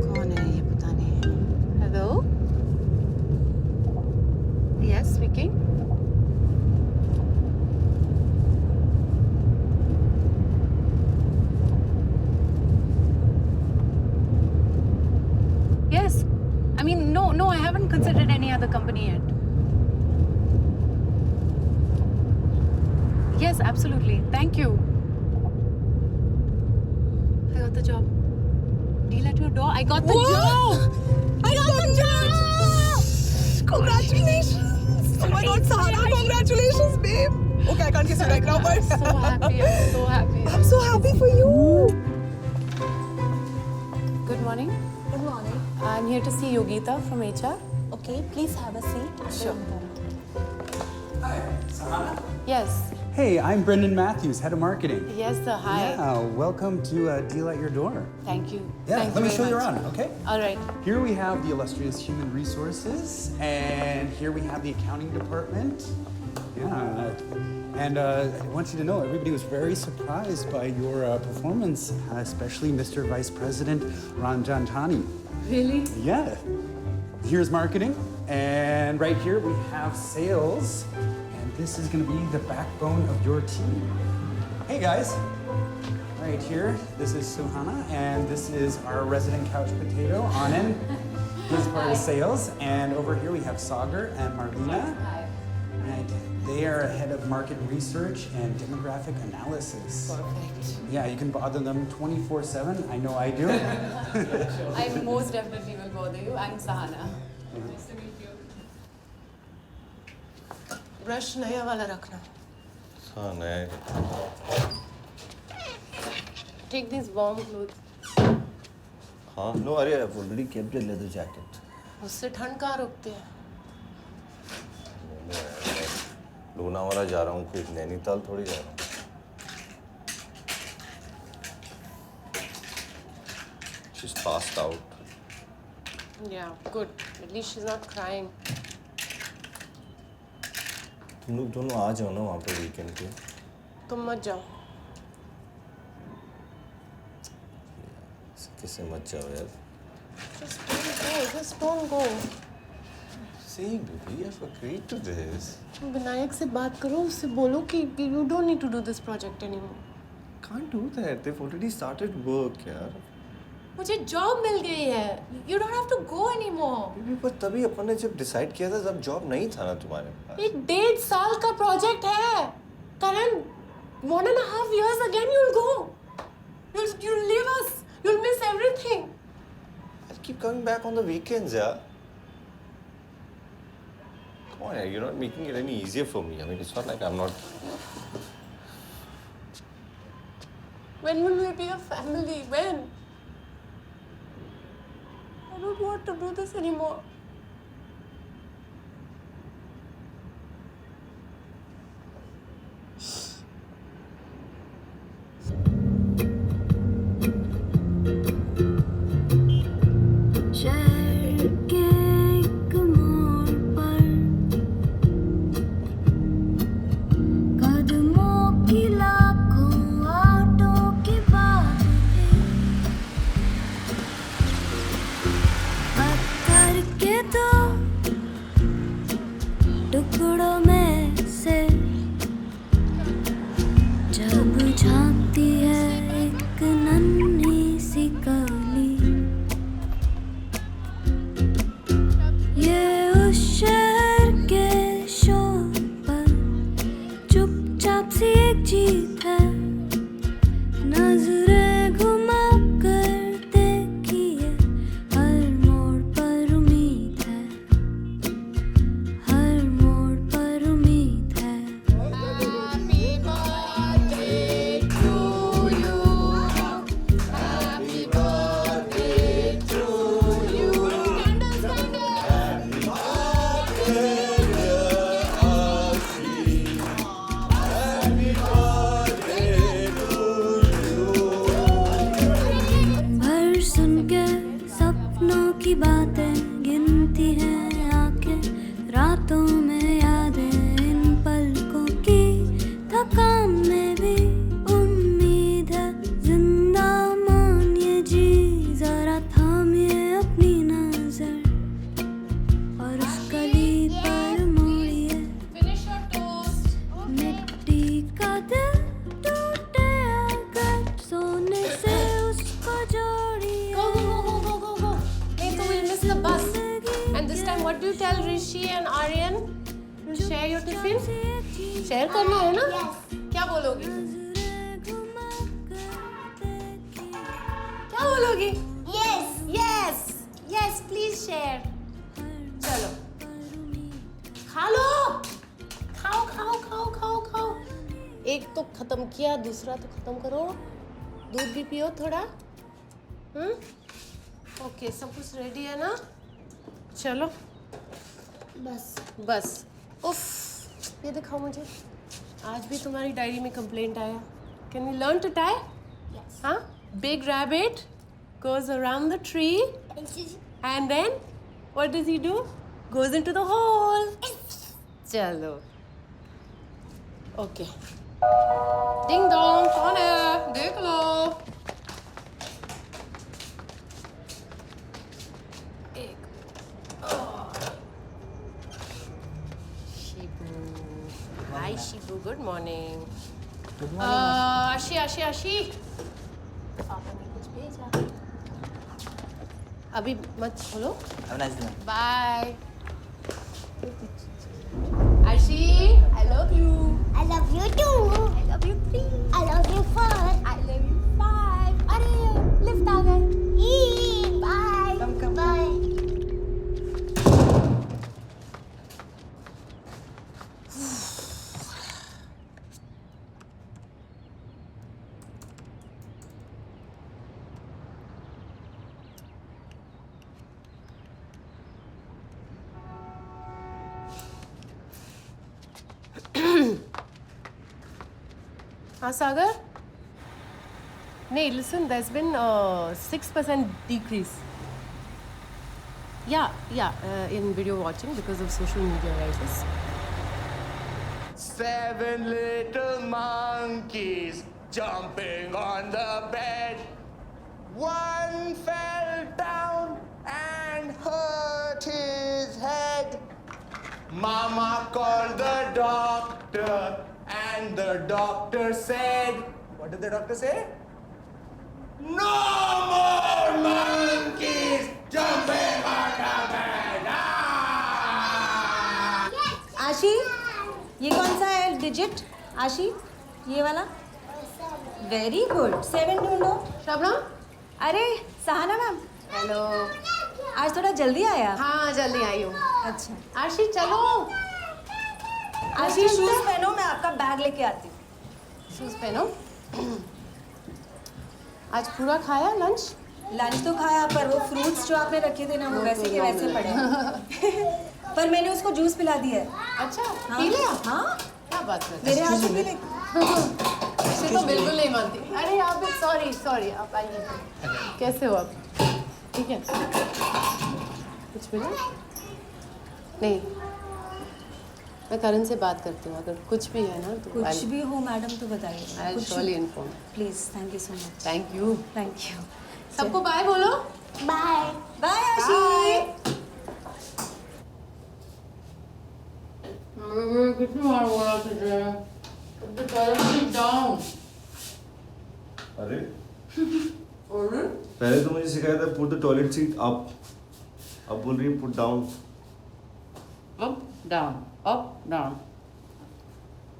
कौन है ये पता नहीं. Hello? Yes, speaking. Yes. I mean, no, I haven't considered any other company yet. Yes, absolutely. Thank you. I got the job. Deal at your door. I got the job. I got the job. Congratulations. Oh my God, Sahana, congratulations, babe. Okay, I can't kiss you right now, but So happy. I'm so happy. I'm so happy for you. Good morning. Good morning. I'm here to see Yogita from HR. Okay, please have a seat. Sure. Hi, Sahana. Yes. Hey, I'm Brendan Matthews, head of marketing. Yes, sir. Hi. Yeah, welcome to Deal at Your Door. Thank you. Yeah, Thank let me you show very you much. around, okay? All right. Here we have the illustrious human resources, and here we have the accounting department. Yeah, and I want you to know everybody was very surprised by your performance, especially Mr. Vice President Ranjan Thani. Really? Yeah. Here's marketing, and right here we have sales, and this is going to be the backbone of your team. Hey guys, right here, this is Suhana, and this is our resident couch potato, Anand. He's part of sales, and over here we have Sagar and Marlena. Right, they are head of market research and demographic analysis. Perfect. Yeah, you can bother them 24/7. I know I do. I most definitely will bother you. I'm Sahana. Nice to meet you. Brush नया वाला रखना. हाँ नया. Take these warm clothes. हाँ no अरे I've already kept the leather jacket. उससे ठंड कहाँ रोकते हैं? लोनावाला जा रहा हूँ फिर नैनीताल थोड़ी जा रहा हूँ. She's passed out. Yeah, good. At least she's not crying. तुम लोग दोनों आ जाओ ना वहाँ पे वीकेंड पे. तुम मत जाओ. किससे मत जाओ यार. Just don't go. Just don't go. See, baby, I've agreed to this. Vinayak से बात करो. उससे बोलो कि you don't need to do this project anymore. Can't do that. They've already started work, यार. मुझे जॉब मिल गई है. You don't have to go anymore. Baby, पर तभी अपन ने जब डिसाइड किया था तब जॉब नहीं था ना तुम्हारे पास. ये 1.5 साल का प्रोजेक्ट है. Karan, 1.5 years again you'll go. You'll leave us. You'll miss everything. I'll keep coming back on the weekends, yeah. Come on, you're not making it any easier for me. I mean, it's not like I'm not. When will we be a family? When? I don't want to do this anymore. के की बातें गिनती हैं आंखें, रातों में यादें इन पलकों की, थकान में भी उम्मीद है जिंदा मानिए जी, जरा थामिए अपनी नजर और उस कली पर मोड़िए। मिट्टी का दिल टूटे अगर सोने से उसको जोड़िए। Go. Later we'll miss the bus. And this time, what do you tell Rishi and Aryan? You'll share your tiffin? Share करना है ना? Yes. क्या बोलोगी? क्या बोलोगी? Yes. Please share. चलो. खा लो. खाओ. एक तो खत्म किया, दूसरा तो खत्म करो. दूध भी पियो थोड़ा. ओके, सब कुछ रेडी है ना? चलो. बस. उफ, ये दिखाओ मुझे. आज भी तुम्हारी डायरी में कंप्लेंट आया. Can we learn to tie? हाँ? Big rabbit goes around the tree and then what does he do? Goes into the hole. चलो. ओके. डिंग डोंग, कौन है? देख लो. Hi Shibu, good morning. Good Ashi. पापा ने कुछ भेजा. अभी मत खोलो. Have a nice day. Bye. Ashi, I love you. I love you too. I love you 3. I love you 4. I love you 5. अरे लिफ्ट आ गए. Bye. Come. Bye. हाँ सागर. नहीं, listen, there's been 6% decrease. In video watching because of social media rises. 7 little monkeys jumping on the bed. One fell down and hurt his head. Mama called the doctor and the doctor said, what did the doctor say? No more monkeys jumping on the bed. आशी, ये कौन सा है digit? आशी, ये वाला? Very good. 7 ढूंढो. शबनम? अरे सहाना मैम. हेलो. आज थोड़ा जल्दी आया. हाँ, जल्दी आई हूँ. अच्छा. आशी चलो. आशी शूज पहनो, मैं आपका बैग लेके आती हूँ. शूज पहनो. आज पूरा खाया लंच? लंच तो खाया, पर वो फ्रूट्स जो आपने रखे थे ना वो वैसे के वैसे पड़े. पर मैंने उसको जूस पिला दिया है. अच्छा, हाँ? पी लिया? हाँ. क्या बात है? मेरे हाथ से पी ले. इसे तो बिल्कुल नहीं मानती. अरे आप सॉरी आप आइए. कैसे हो आप? ठीक है. कुछ मिला? नहीं. मैं करण से बात करती हूँ. अगर कुछ भी है ना तो कुछ भी हो मैडम तो बताइए. I'll surely inform. Please. Thank you so much. Thank you. Thank you. सबको बाय बोलो. Bye. बाय आशी. कितनी बार बोला तुझे? डाउन. अरे और पहले तो मुझे सिखाया था put the toilet seat up. अब बोल रही है पुट डाउन. Up down.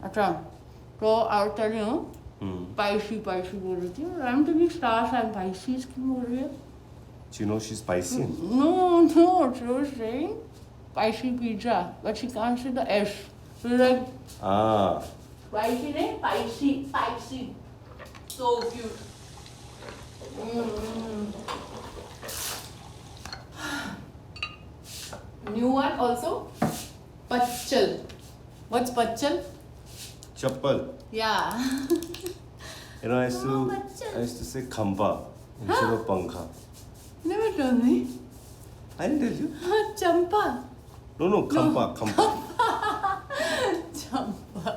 अच्छा, तो आई टेल यू, स्पाइसी बोल रही थी. I am taking stars and species क्यों बोल रही है? You know she's spicy. No, she was saying spicy pizza, but she can't say the S. So like spicy, nahi? Spicy. So cute. New one also, Pachal. What's Pachal? Chappal. Yeah. You know, I used to say khamba instead of pankha. Never told me. I didn't tell you. हाँ चंपा No, Khampa, Khampa. Champa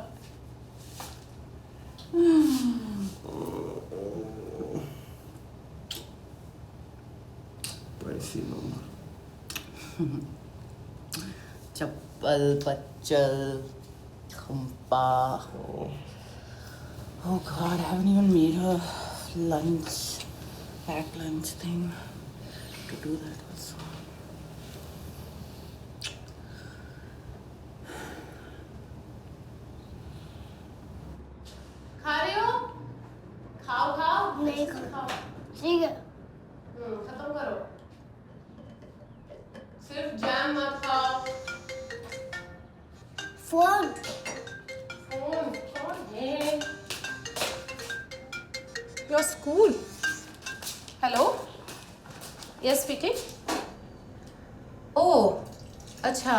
Spicy number. Chappal पच्चल खंपा Oh God, I haven't even made a lunch, packed lunch thing to do that also. खा रहे हो खाओ खाओ नहीं खाओ ठीक है खत्म करो सिर्फ जैम मत खाओ फोन फोन है your school hello yes speaking oh अच्छा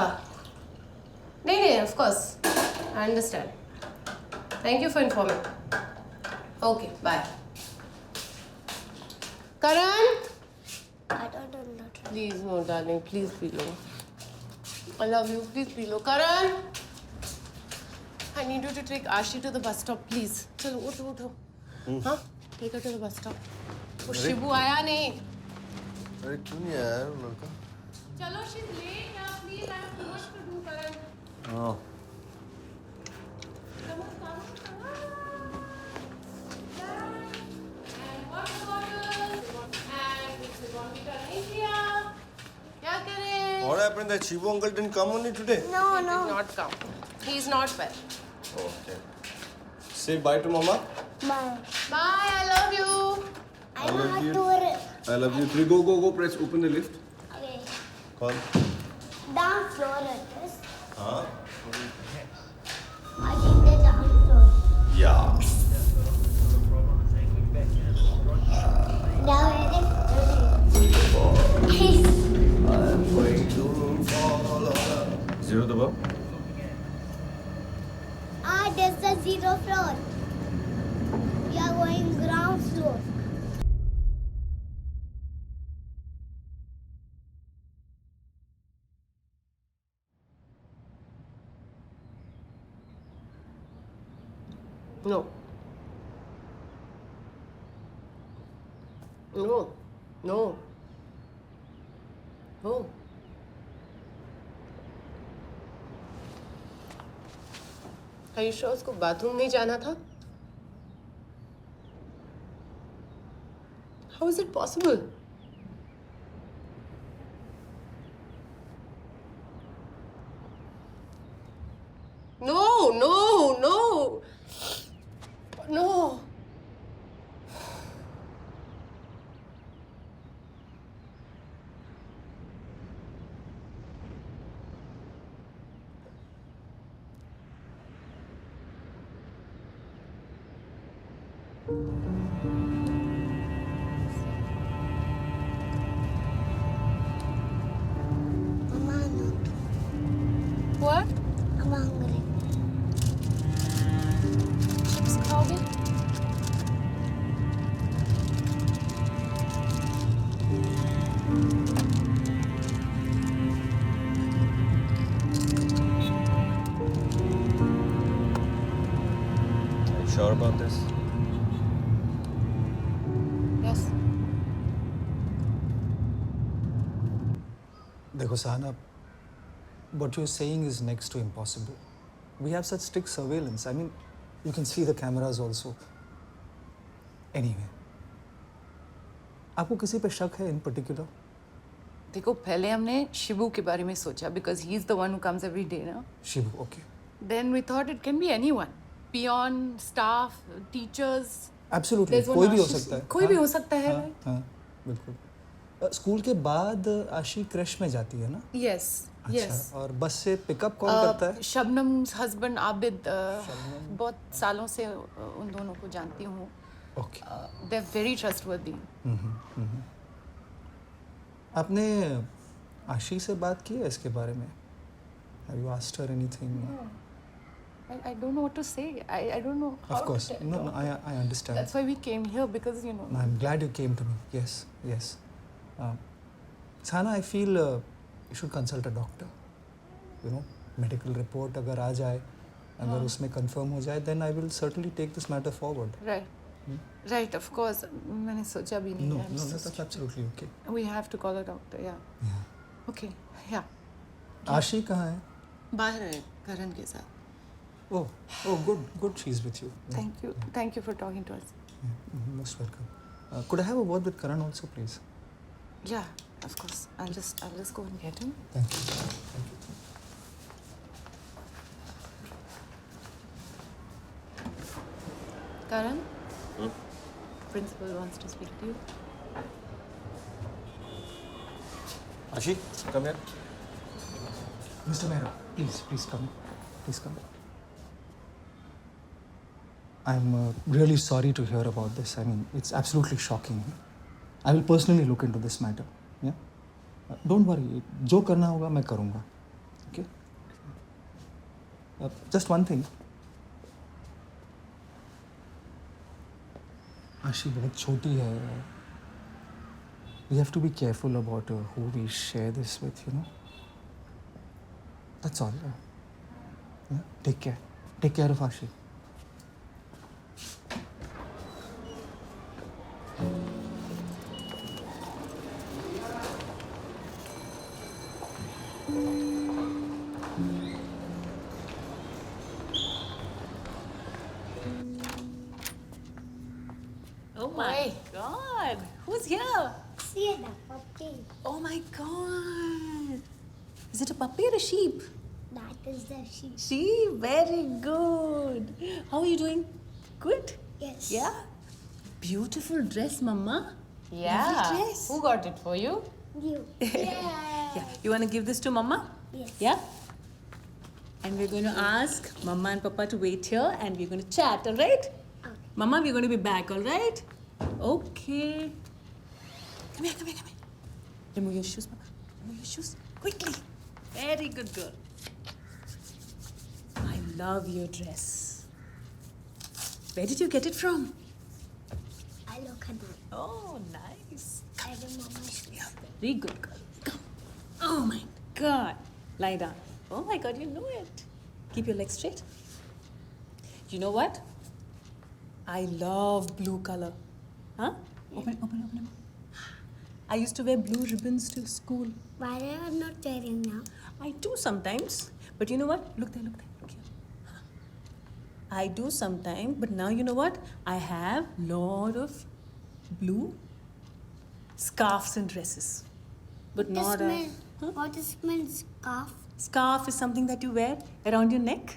नहीं of course I understand thank you for informing okay bye Karan please no darling please पी लो आई लव यू प्लीज पी लो Karan I need you to take Ashi to the bus stop, please. चलो उठो हाँ take her to the bus stop. वो शिबू आया नहीं. अरे क्यों नहीं आया वो लड़का? चलो she's late now, please. I have too much to do, Karan. हाँ. Come on. And water bottle. And it's going to be turning here. क्या करें? What happened that Shivu uncle didn't come only today? No. He did not come. He's not well. Okay. Say bye to Mama. Bye. Bye. I love you. I love want you. to. I love you. Three. Go. Press. Open the lift. Okay. Call. Down floor address. Huh? I think the down floor. Yeah. Down it. I'm going to fall. Zero the bar. That's the 0 floor. We are going ground floor. No. Are you sure उसको bathroom नहीं जाना था? How is it possible? No. Mama, no. What? I'm hungry. Chips खाओगे? Are you sure about this? Yes. देखो सहना, what you're saying is next to impossible. We have such strict surveillance. I mean, you can see the cameras also. Anyway, आपको किसी पे शक है in particular? देखो पहले हमने शिबू के बारे में सोचा because he is the one who comes every day ना. Shibu, okay. Then we thought it can be anyone. Peon, staff, teachers. Absolutely. There's one कोई भी हो Ashish- सकता है. कोई भी हो सकता है. हाँ, बिल्कुल. स्कूल के बाद आशी क्रश में जाती है ना? Yes. Yes. अच्छा, और बस से पिकअप कौन करता है? शबनम्स हस्बैंड आबिद बहुत सालों से उन दोनों को जानती हूँ. Okay. They're very trustworthy. आपने आशी से बात की है इसके बारे में? Have you asked her anything? I don't know what to say. I don't know how Of course. to tell. No, I understand. That's why we came here because, you know. No, I'm glad you came to me. Yes. Sana, I feel you should consult a doctor. You know, medical report अगर आ जाए, अगर उसमें confirm हो जाए, then I will certainly take this matter forward. Right. Right, of course. मैंने सोचा भी नहीं No, है. no, that's absolutely okay. We have to call a doctor, yeah. Okay, yeah. आशी कहाँ है? बाहर है करण के साथ. Oh, good. She's with you. Thank you for talking to us. Most welcome. Could I have a word with Karan also, please? Yeah, of course. I'll just go and get him. Thank you. Karan, principal wants to speak to you. Ashi, come here. Mr. Mehra, please come. Please come. I'm really sorry to hear about this. I mean, it's absolutely shocking. I will personally look into this matter. Yeah. Don't worry. जो करना होगा मैं करूँगा. Okay. Just one thing. आशी बहुत छोटी है. We have to be careful about who we share this with. You know. That's all. Yeah. Take care. Take care of Ashi. Oh my God! Who's here? See the puppy. Oh my God! Is it a puppy or a sheep? That is the sheep. Sheep. Very good. How are you doing? Good. Yes. Yeah. Beautiful dress, Mama. Yeah. Lovely dress. Who got it for you? You. Yeah. You want to give this to Mama? Yes. Yeah. And we're going to ask Mama and Papa to wait here, and we're going to chat. All right? Okay. Mama, we're going to be back. All right? Okay. Come here. Remove your shoes, Mama. Remove your shoes. Quickly. Very good girl. I love your dress. Where did you get it from? I look at that. Oh, nice. I remember my shoes. Very good girl. Come. Oh my God. Lie down. Oh my God, you know it. Keep your legs straight. You know what? I love blue color. Huh? Open. I used to wear blue ribbons to school. Why are you not wearing now? I do sometimes. But you know what? Look there. Look here. I do sometimes, but now you know what? I have lot of blue scarves and dresses. But not a... What is my scarf? Scarf is something that you wear around your neck.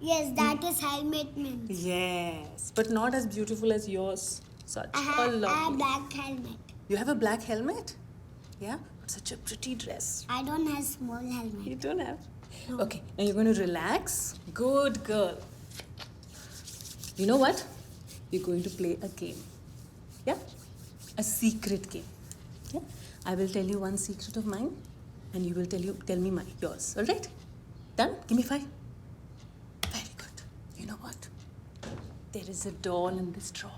Yes, that is helmet means. Yes, but not as beautiful as yours. Such I a have a lovely. black helmet. You have a black helmet? Yeah, but such a pretty dress. I don't have small helmet. You don't have? No. Okay, now you're going to relax. Good girl. You know what? We're going to play a game. Yeah? A secret game. Yeah? I will tell you one secret of mine, and you will tell me yours. All right? Done? Give me 5. Very good. You know what? There is a doll in this drawer.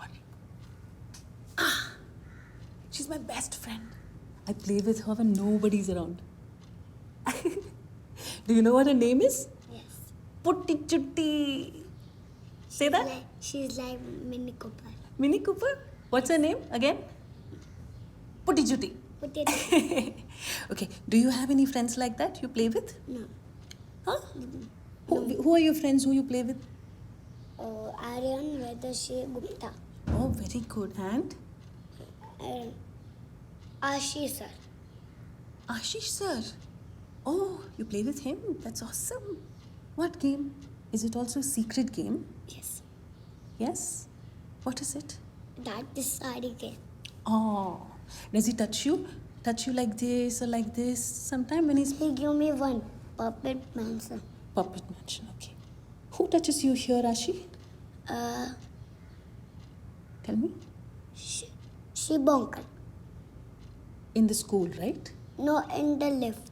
She's my best friend. I play with her when nobody's around. Do you know what her name is? Yes. Putti Chutti. Say that? She's like Mini Cooper. Mini Cooper? What's her name again? Putti Chutti. Okay. Do you have any friends like that you play with? No. Huh? Who are your friends who you play with? Aryan Vedashi Gupta. Oh, very good. And? Ashish sir. Ashish sir. Oh, you play with him? That's awesome. What game? Is it also a secret game? Yes. Yes? What is it? That is sari game. Oh. Does he touch you? Touch you like this or like this? Sometime when he's... He give me one puppet mansion. Puppet mansion, okay. Who touches you here, Ashi? Tell me. Shibonkan. In the school, right? No, in the lift.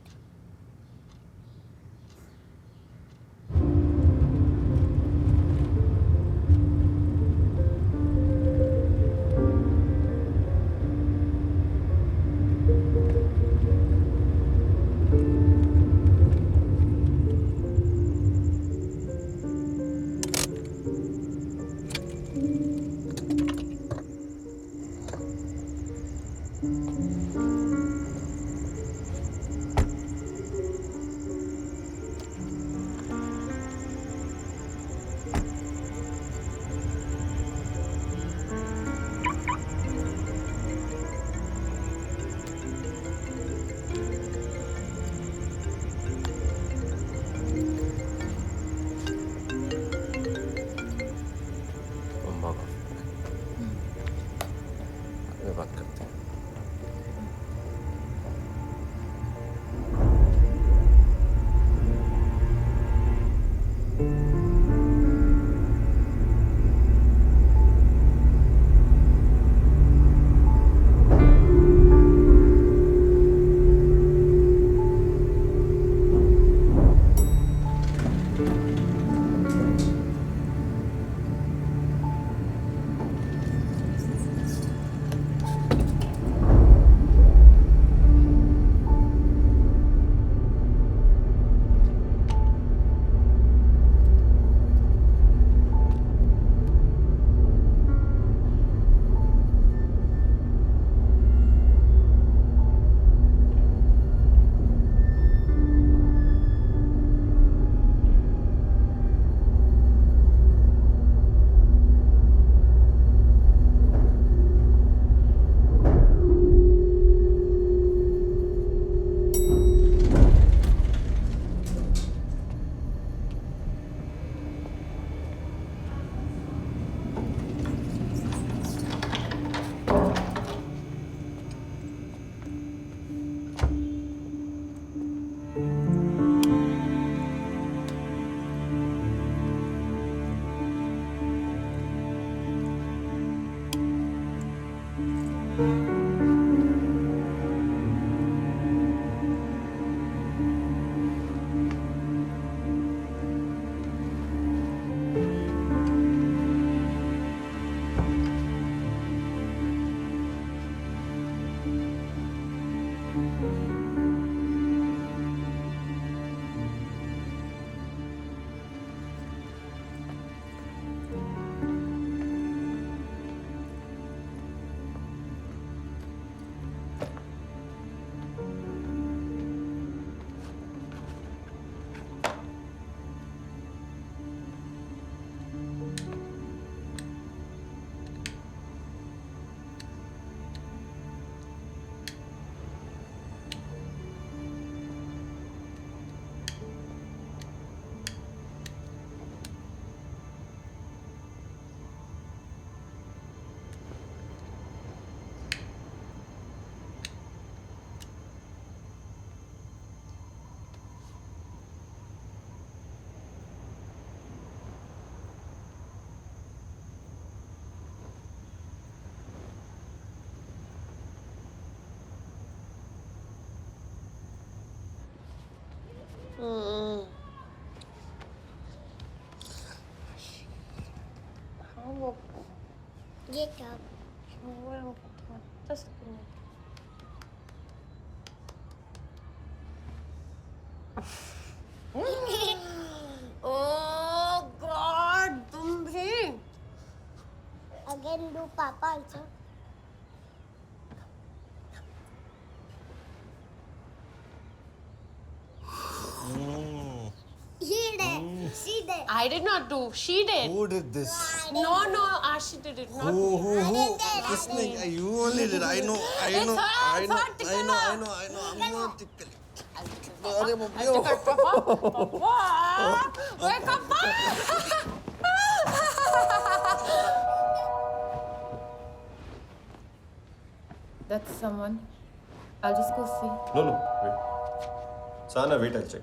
हाँ वो ये क्या? वो just Oh God, तुम भी Again, do Papa also. He did. She did. I did not do. She did. Who did this? No, Ashi did it. Not Who? me. Kisne? You only did. I know. I know. It's her. I It's know. her. I Tickle know. her. I know. I know. I'm not tickling. I'll tickle Papa. Papa. Wake up, Papa. That's someone. I'll just go see. No, wait. Sana, wait, I'll check.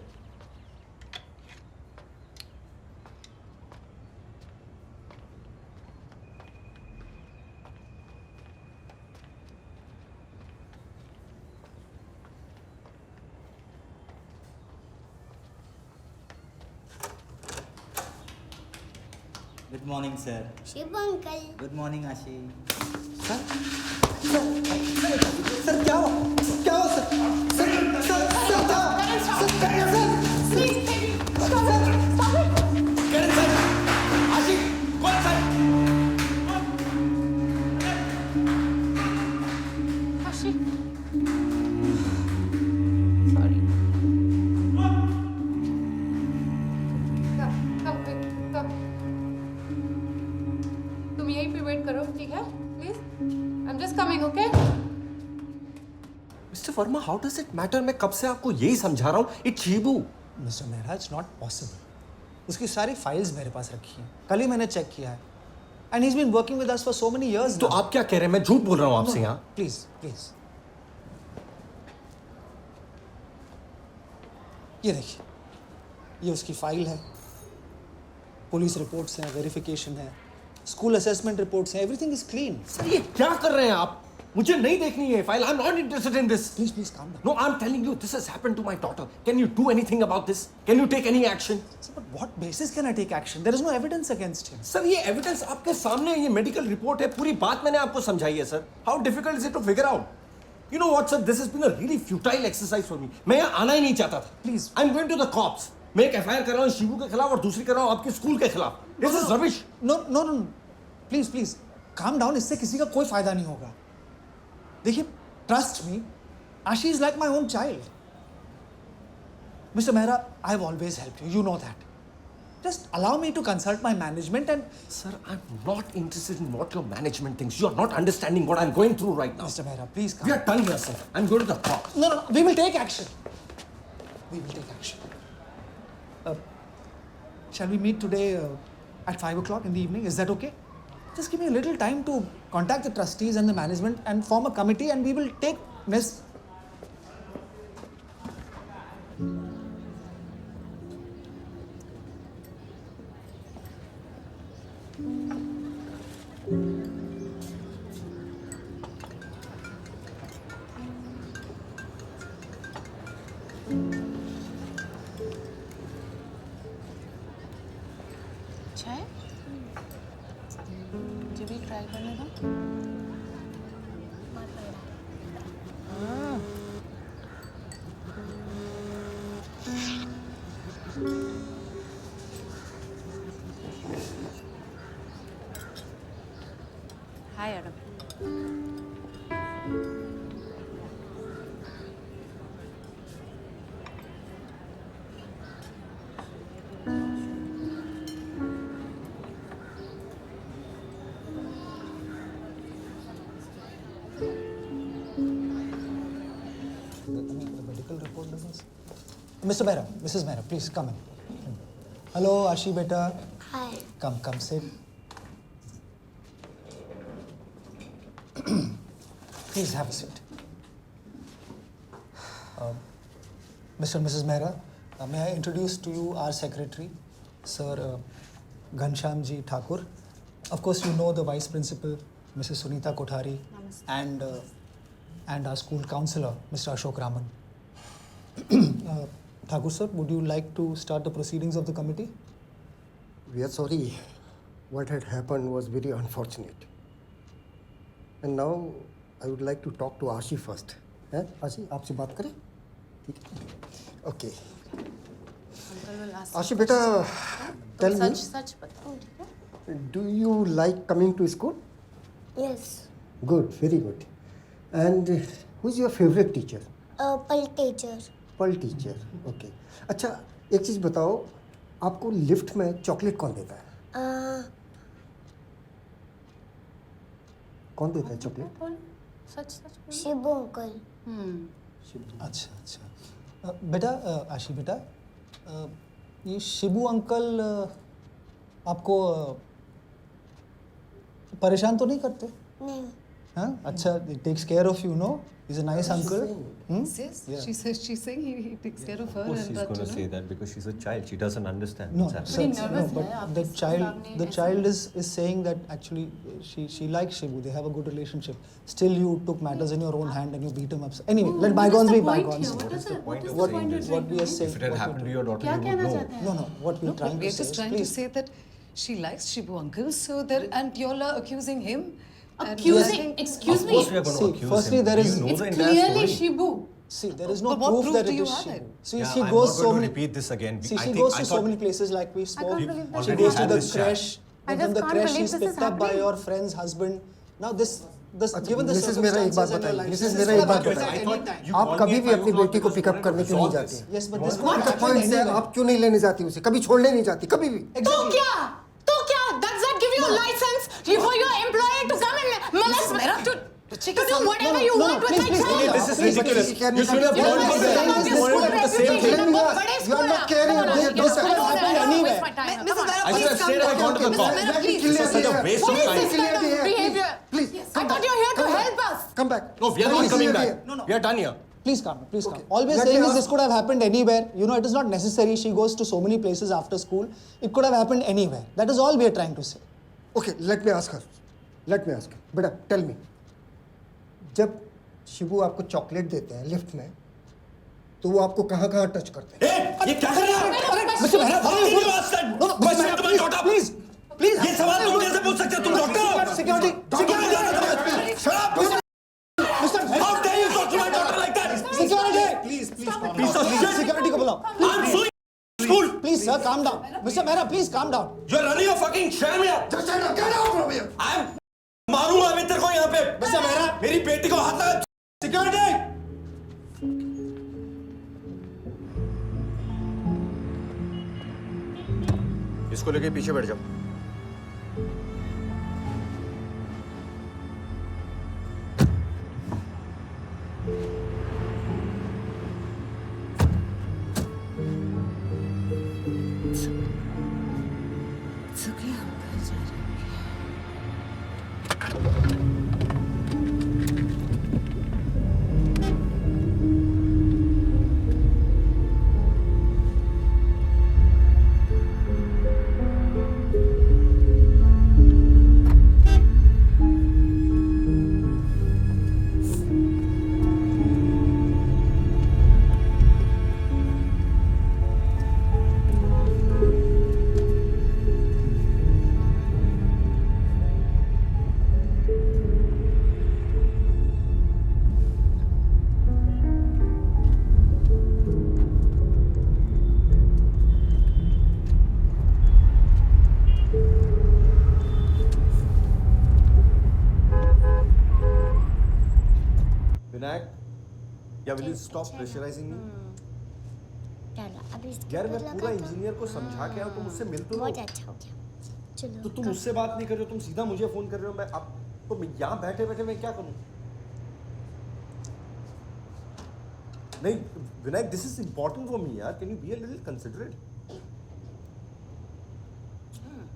Good morning, sir. Shiv uncle. Good morning, Ashi. Sir क्या हो? क्या हो sir? Sir करण sir, आशिक, कौन sir? Ashi. Sorry. Come quick. Come. तुम यहीं पे wait करो, ठीक है? Please. I'm just coming, okay? Mister Verma, how does it matter? मैं कब से आपको यही समझा रहा हूँ. It's Shibu. Mister Mehra, it's not possible. उसकी सारी फाइल्स मेरे पास रखी हैं. कल ही मैंने चेक किया है. And he is been working with us for so many years. तो आप क्या कह रहे हैं? मैं झूठ बोल रहा हूँ आपसे यहाँ? Please please. ये देखिए, ये उसकी फाइल है. पुलिस रिपोर्ट्स हैं, वेरिफिकेशन है, स्कूल असेसमेंट रिपोर्ट्स हैं, एवरीथिंग इज क्लीन. सर ये क्या कर रहे हैं आप? मुझे नहीं देखनी है file. I am not interested in this. Please please calm down. No, I am telling you, this has happened to my daughter. Can you do anything about this? Can you take any action? But what basis can I take action? There is no evidence against him. Sir ये evidence आपके सामने है. ये medical report है. पूरी बात मैंने आपको समझाई है sir. How difficult is it to figure out? You know what sir, this has been a really futile exercise for me. मैं यहाँ आना ही नहीं चाहता था. Please, I am going to the cops. मैं एक एफआईआर कर रहा हूँ शिबू के खिलाफ और दूसरी कर रहा हूँ आपके स्कूल के खिलाफ. This is rubbish. No no no, please please calm down. इससे किसी का कोई फायदा नहीं होगा. देखिए, ट्रस्ट मी, आशी is like my own child. Mister Mehra, I have always helped you, you know that. Just allow me to consult my management and... Sir, I'm not interested in what your management thinks. You are not understanding what I'm going through right now. Mr. Mehra, please come. We are done here, sir. I'm going to the cops. No, no, no. We will take action. We will take action. Shall we meet today at 5 o'clock in the evening? Is that okay? Just give me a little time to contact the trustees and the management and form a committee, and we will take Miss... अच्छा है? मुझे भी try करने दो. Hi, Adam. The medical report business. Mr. Mehra, Mrs. Mehra, please come in. Hello, Ashi beta. Hi. Come, sit. Please have a seat. Mr. and Mrs. Mehra, may I introduce to you our secretary, Sir Ghanshyamji Thakur. Of course, you know the vice principal, Mrs. Sunita Kothari, and our school counselor, Mr. Ashok Raman. Thakur sir, would you like to start the proceedings of the committee? We are sorry. What had happened was very unfortunate. And now I would like to talk to Ashi first. आशी आपसे बात करें? ठीक है. Okay. आशी बेटा, tell me. सच बताओ, ठीक है? Do you like coming to school? Yes. Good, very good. And who's your favorite teacher? Pal teacher. पल टीचर. ओके. अच्छा, एक चीज़ बताओ, आपको लिफ्ट में चॉकलेट कौन देता है? कौन देता है चॉकलेट? सच शिबू अंकल. अच्छा. बेटा, आशी बेटा, ये शिबू अंकल आपको परेशान तो नहीं करते? नहीं. हाँ? अच्छा, he takes care of you, no? He's a nice uncle. Yes, Yeah. she's saying he takes care of her. Of course and she's that, going to you know. say that because she's a child. She doesn't understand No, what's sir, happening. no, but the child is saying that actually she likes Shibu. They have a good relationship. Still, you took matters in your own hand and you beat him up. Anyway, let bygones be bygones. What is the point of What saying this? we are saying? If it had happened to your daughter, you would know. No, what we're trying We're to say just is, trying to please. say that she likes Shibu uncle, so there, and y'all are accusing him. Accusing? Excuse Of me. course we are going to See, accuse firstly, him. there Do is- you know It's the entire clearly story? Shibu. See, there is no But what proof proof that do it you is have Shibu. then? See, Yeah, she I'm goes not so going to many. repeat this again. See, I she think- goes I to so thought- many places like we spoke. can't believe this She is goes to happening. the Had this chat. crash. I And just from the can't crash, believe she's this is picked up by happening. your friend's husband. Now this, given the Mrs मेरा एक बात circumstances in your बताइए. life, Mrs this मेरा could एक have बात happened at any बताइए. time. आप कभी भी अपनी बेटी को पिकअप करने क्यों नहीं जाते? Yes, but this could have The happened point है, anywhere. आप क्यों नहीं लेने जाती उसे? कभी छोड़ने नहीं जाती, कभी भी. तो क्या? Does that give you a license for your employer to come and molest to do whatever you want with my child? This is ridiculous. You should have You gone must to have the your wanted to do the same thing. You are not caring about your This daughter. could have happened anywhere. Mrs. Mehra, I should please have come stayed away, down. gone to the Mrs. cop. Mehra, please. This is such a waste of What is time. this kind of behavior? Please, I thought you're here to help us. Come back. No, we are not Please, coming here, back. here. We are done here. Please come. Please come. All we're Let saying me is this ask- could have happened anywhere. You know, it is not necessary. She goes to so many places after school. It could have happened anywhere. That is all we are trying to say. Okay, let me ask her. Let me ask her. बेटा, tell me. जब शिबू आपको chocolate देते हैं lift में, तो वो आपको कहाँ-कहाँ टच करते हैं? ये क्या कर रहे हैं? मिस्टर मेहरा, प्लीज प्लीज ये सवाल तुम कैसे पूछ सकते हो? तुम doctor security How dare you talk to my daughter like that? Security Please, Piece of shit. Security को बुलाओ. I'm suing school. Please sir, calm down. Mr. Mehra, please calm down. You're running a fucking sham here. Just shut up. Get out from here. I'm मारूंगा अभी तेरे को यहाँ पे. Mister Mehra, मेरी बेटी को हाथ लगा. सिक्योरिटी. इसको लेके पीछे बैठ जाओ. विनायक, या will you stop pressurizing me? चलो, अभी यार मैं पूरा इंजीनियर को समझा के आया, तुम मुझसे मिल तो लो. बहुत अच्छा हो गया. चलो. तो तुम मुझसे बात नहीं कर रहे हो, तुम सीधा मुझे फोन कर रहे हो. मैं अब तो मैं यहाँ बैठे बैठे मैं क्या करूँ? नहीं Vinayak, this is important for me यार. Can you be a little considerate?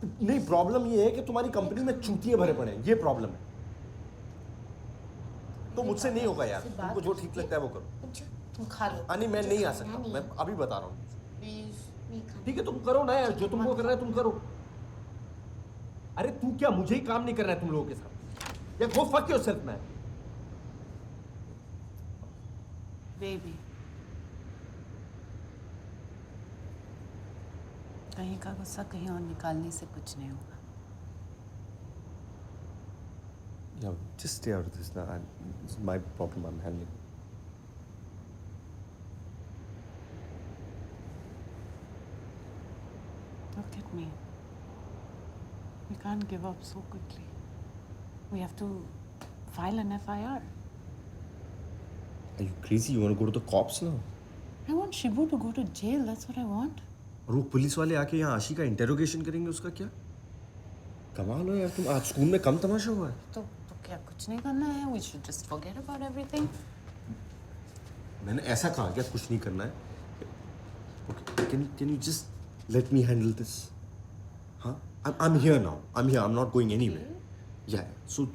नहीं, प्रॉब्लम ये है कि तुम्हारी कंपनी में चूतिए भरे पड़े हैं. ये प्रॉब्लम है. तो मुझसे नहीं होगा यार. तुमको जो ठीक लगता है वो करो. तुम खा लो. नहीं, मैं नहीं आ सकता. मैं अभी बता रहा हूँ. प्लीज. ठीक है, तुम करो ना यार, जो तुमको करना है तुम करो. अरे तू क्या, मुझे ही काम नहीं करना है तुम लोगों के साथ? या गो फक योरसेल्फ मैन. Baby. कहीं का गुस्सा कहीं और निकालने से कुछ नहीं होगा. Yeah, just stay out of this now. This is my problem. I'm handling. Look at me. We can't give up so quickly. We have to file an FIR. Are you crazy? You want to go to the cops now? I want Shibu to go to jail. That's what I want. और वो police वाले आके यहाँ आशी का interrogation करेंगे उसका क्या? कमाल हो यार तुम. आज स्कूल में कम तमाशा हुआ है. तो क्या कुछ नहीं करना है? We should just forget about everything. मैंने ऐसा कहा क्या कुछ नहीं करना है? Okay, can you just let me handle this? Huh? I'm here now. I'm here. I'm not going anywhere. Yeah. So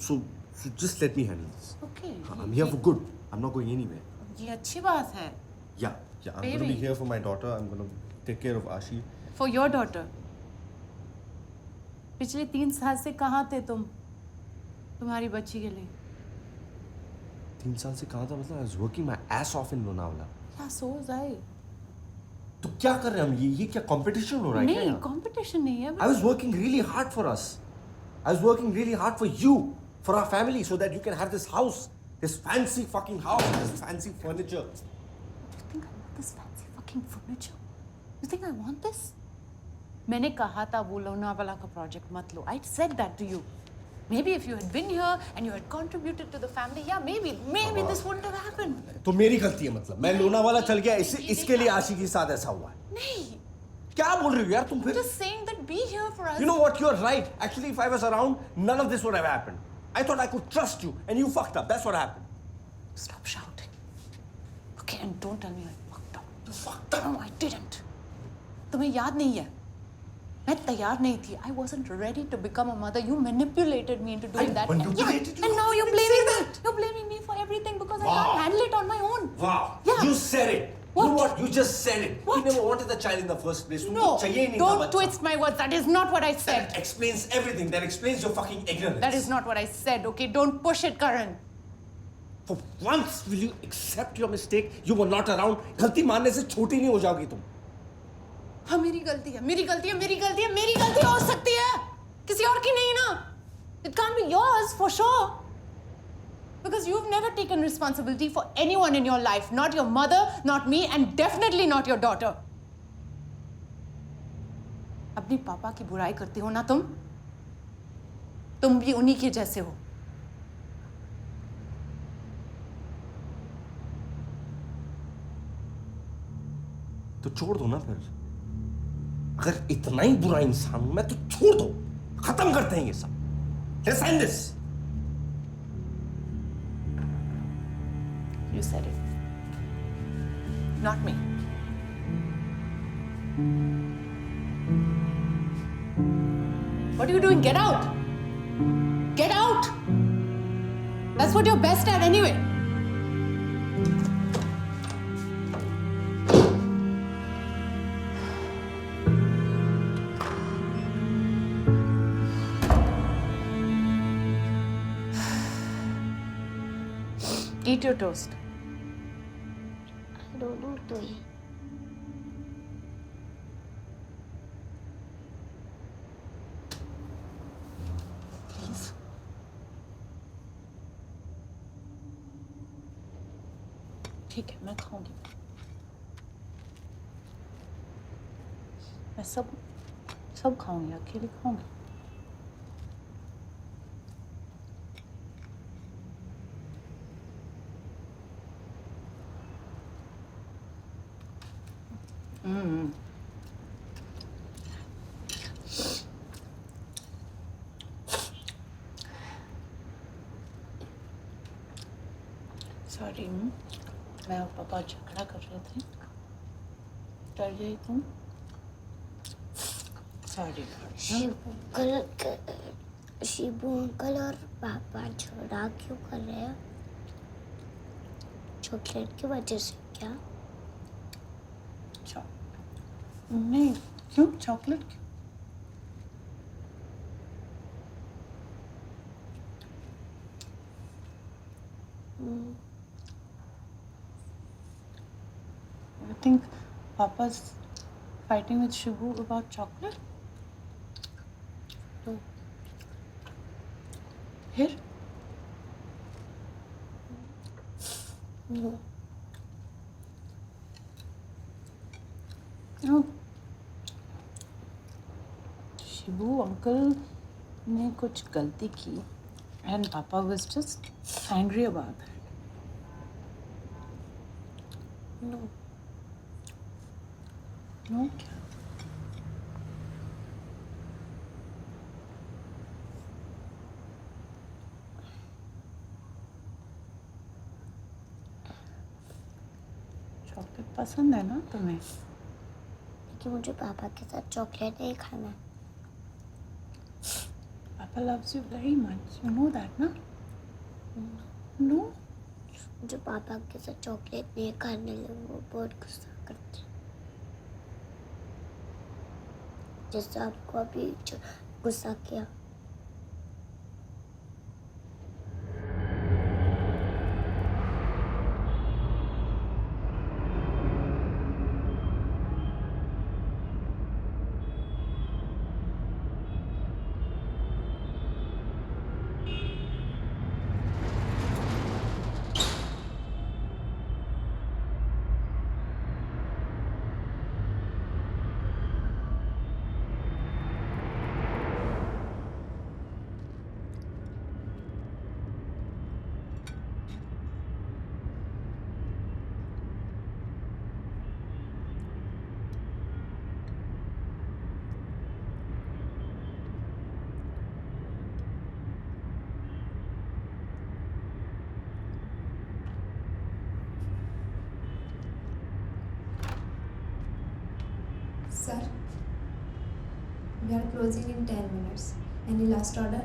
just let me handle this. Okay. I'm here for good. I'm not going anywhere. ये अच्छी बात है. Yeah. I'm going to be here for my daughter. I'm going to take care of Ashi. For your daughter. पिछले 3 साल से कहाँ थे तुम? तुम्हारी बच्ची के लिए. 3 साल से कहाँ था मतलब? I was working my ass off in Lonavala. Yeah, so was I. तो क्या कर रहे हैं हम? ये क्या competition हो रहा है क्या? नहीं, competition नहीं है. I was working really hard for us. I was working really hard for you, for our family, so that you can have this house, this fancy fucking house, this fancy furniture. Do you think I want this fancy fucking furniture? You think I want this? मैंने कहा था वो लोनावाला का project मत लो. I said that to you. Maybe if you had been here and you had contributed to the family, yeah, maybe this wouldn't have happened. तो मेरी गलती है मतलब. मैं लोनावाला चल गया इसके लिए आशी के साथ ऐसा हुआ है. नहीं. क्या बोल रही हो यार तुम फिर? Just saying that be here for us. You know what? You're right. Actually, if I was around, none of this would have happened. I thought I could trust you, and you fucked up. That's what happened. Stop shouting. Okay, and don't tell me I fucked up. You fucked up. No, I didn't. तुम्हें याद नहीं है? मैं तैयार नहीं थी. I wasn't ready to become a mother. You manipulated me into doing that. Manipulated you? And now you're blaming me. You're blaming me for everything because I can't handle it on my own. Wow. Yeah. You said it. What? You know what? You just said it. What? You never wanted the child in the first place. No, चाहिए ही नहीं था don't बच्चा. twist my words. That is not what I said. That explains everything. That explains your fucking ignorance. That is not what I said, okay? Don't push it, Karan. For once, will you accept your mistake? You were not around. गलती मानने से छोटी नहीं हो जाओगी तुम. हाँ मेरी गलती है मेरी गलती हो सकती है किसी और की नहीं ना. It can't be yours for sure because you've never taken responsibility for anyone in your life, not your mother, not me, and definitely not your daughter. अपनी पापा की बुराई करती हो ना तुम भी उन्हीं के जैसे हो. तो छोड़ दो ना फिर. अगर इतना ही बुरा इंसान हूं मैं तो छोड़ दो. खत्म करते हैं ये सब. Let's end this. You said it. Not me. What are you doing? Get out! Get out! That's what you're best at anyway. Eat your toast. I don't want to eat. Please. ठीक है मैं खाऊंगी. मैं सब खाऊंगी अकेले खाऊंगी. Sorry मैं और पापा झगड़ा कर रहे थे. डर गई तुम? सॉरी. शिबू अंकल और पापा झगड़ा क्यों कर रहे हैं? चॉकलेट की वजह से क्या? नहीं क्यों चॉकलेट क्यों? I think Papa's fighting with Shibu about chocolate? No. Here? No. No. Shibu uncle ने कुछ गलती की and Papa was just angry about that. No. No क्या? चॉकलेट पसंद है ना तुम्हें? लेकिन मुझे पापा के साथ चॉकलेट नहीं खाना। Papa loves you very much. You know that, ना? No? मुझे पापा के साथ चॉकलेट नहीं खाने लगे, वो बहुत गुस्सा करते हैं। जैसे आपको अभी गुस्सा किया। Sir, we are closing in 10 minutes. Any last order?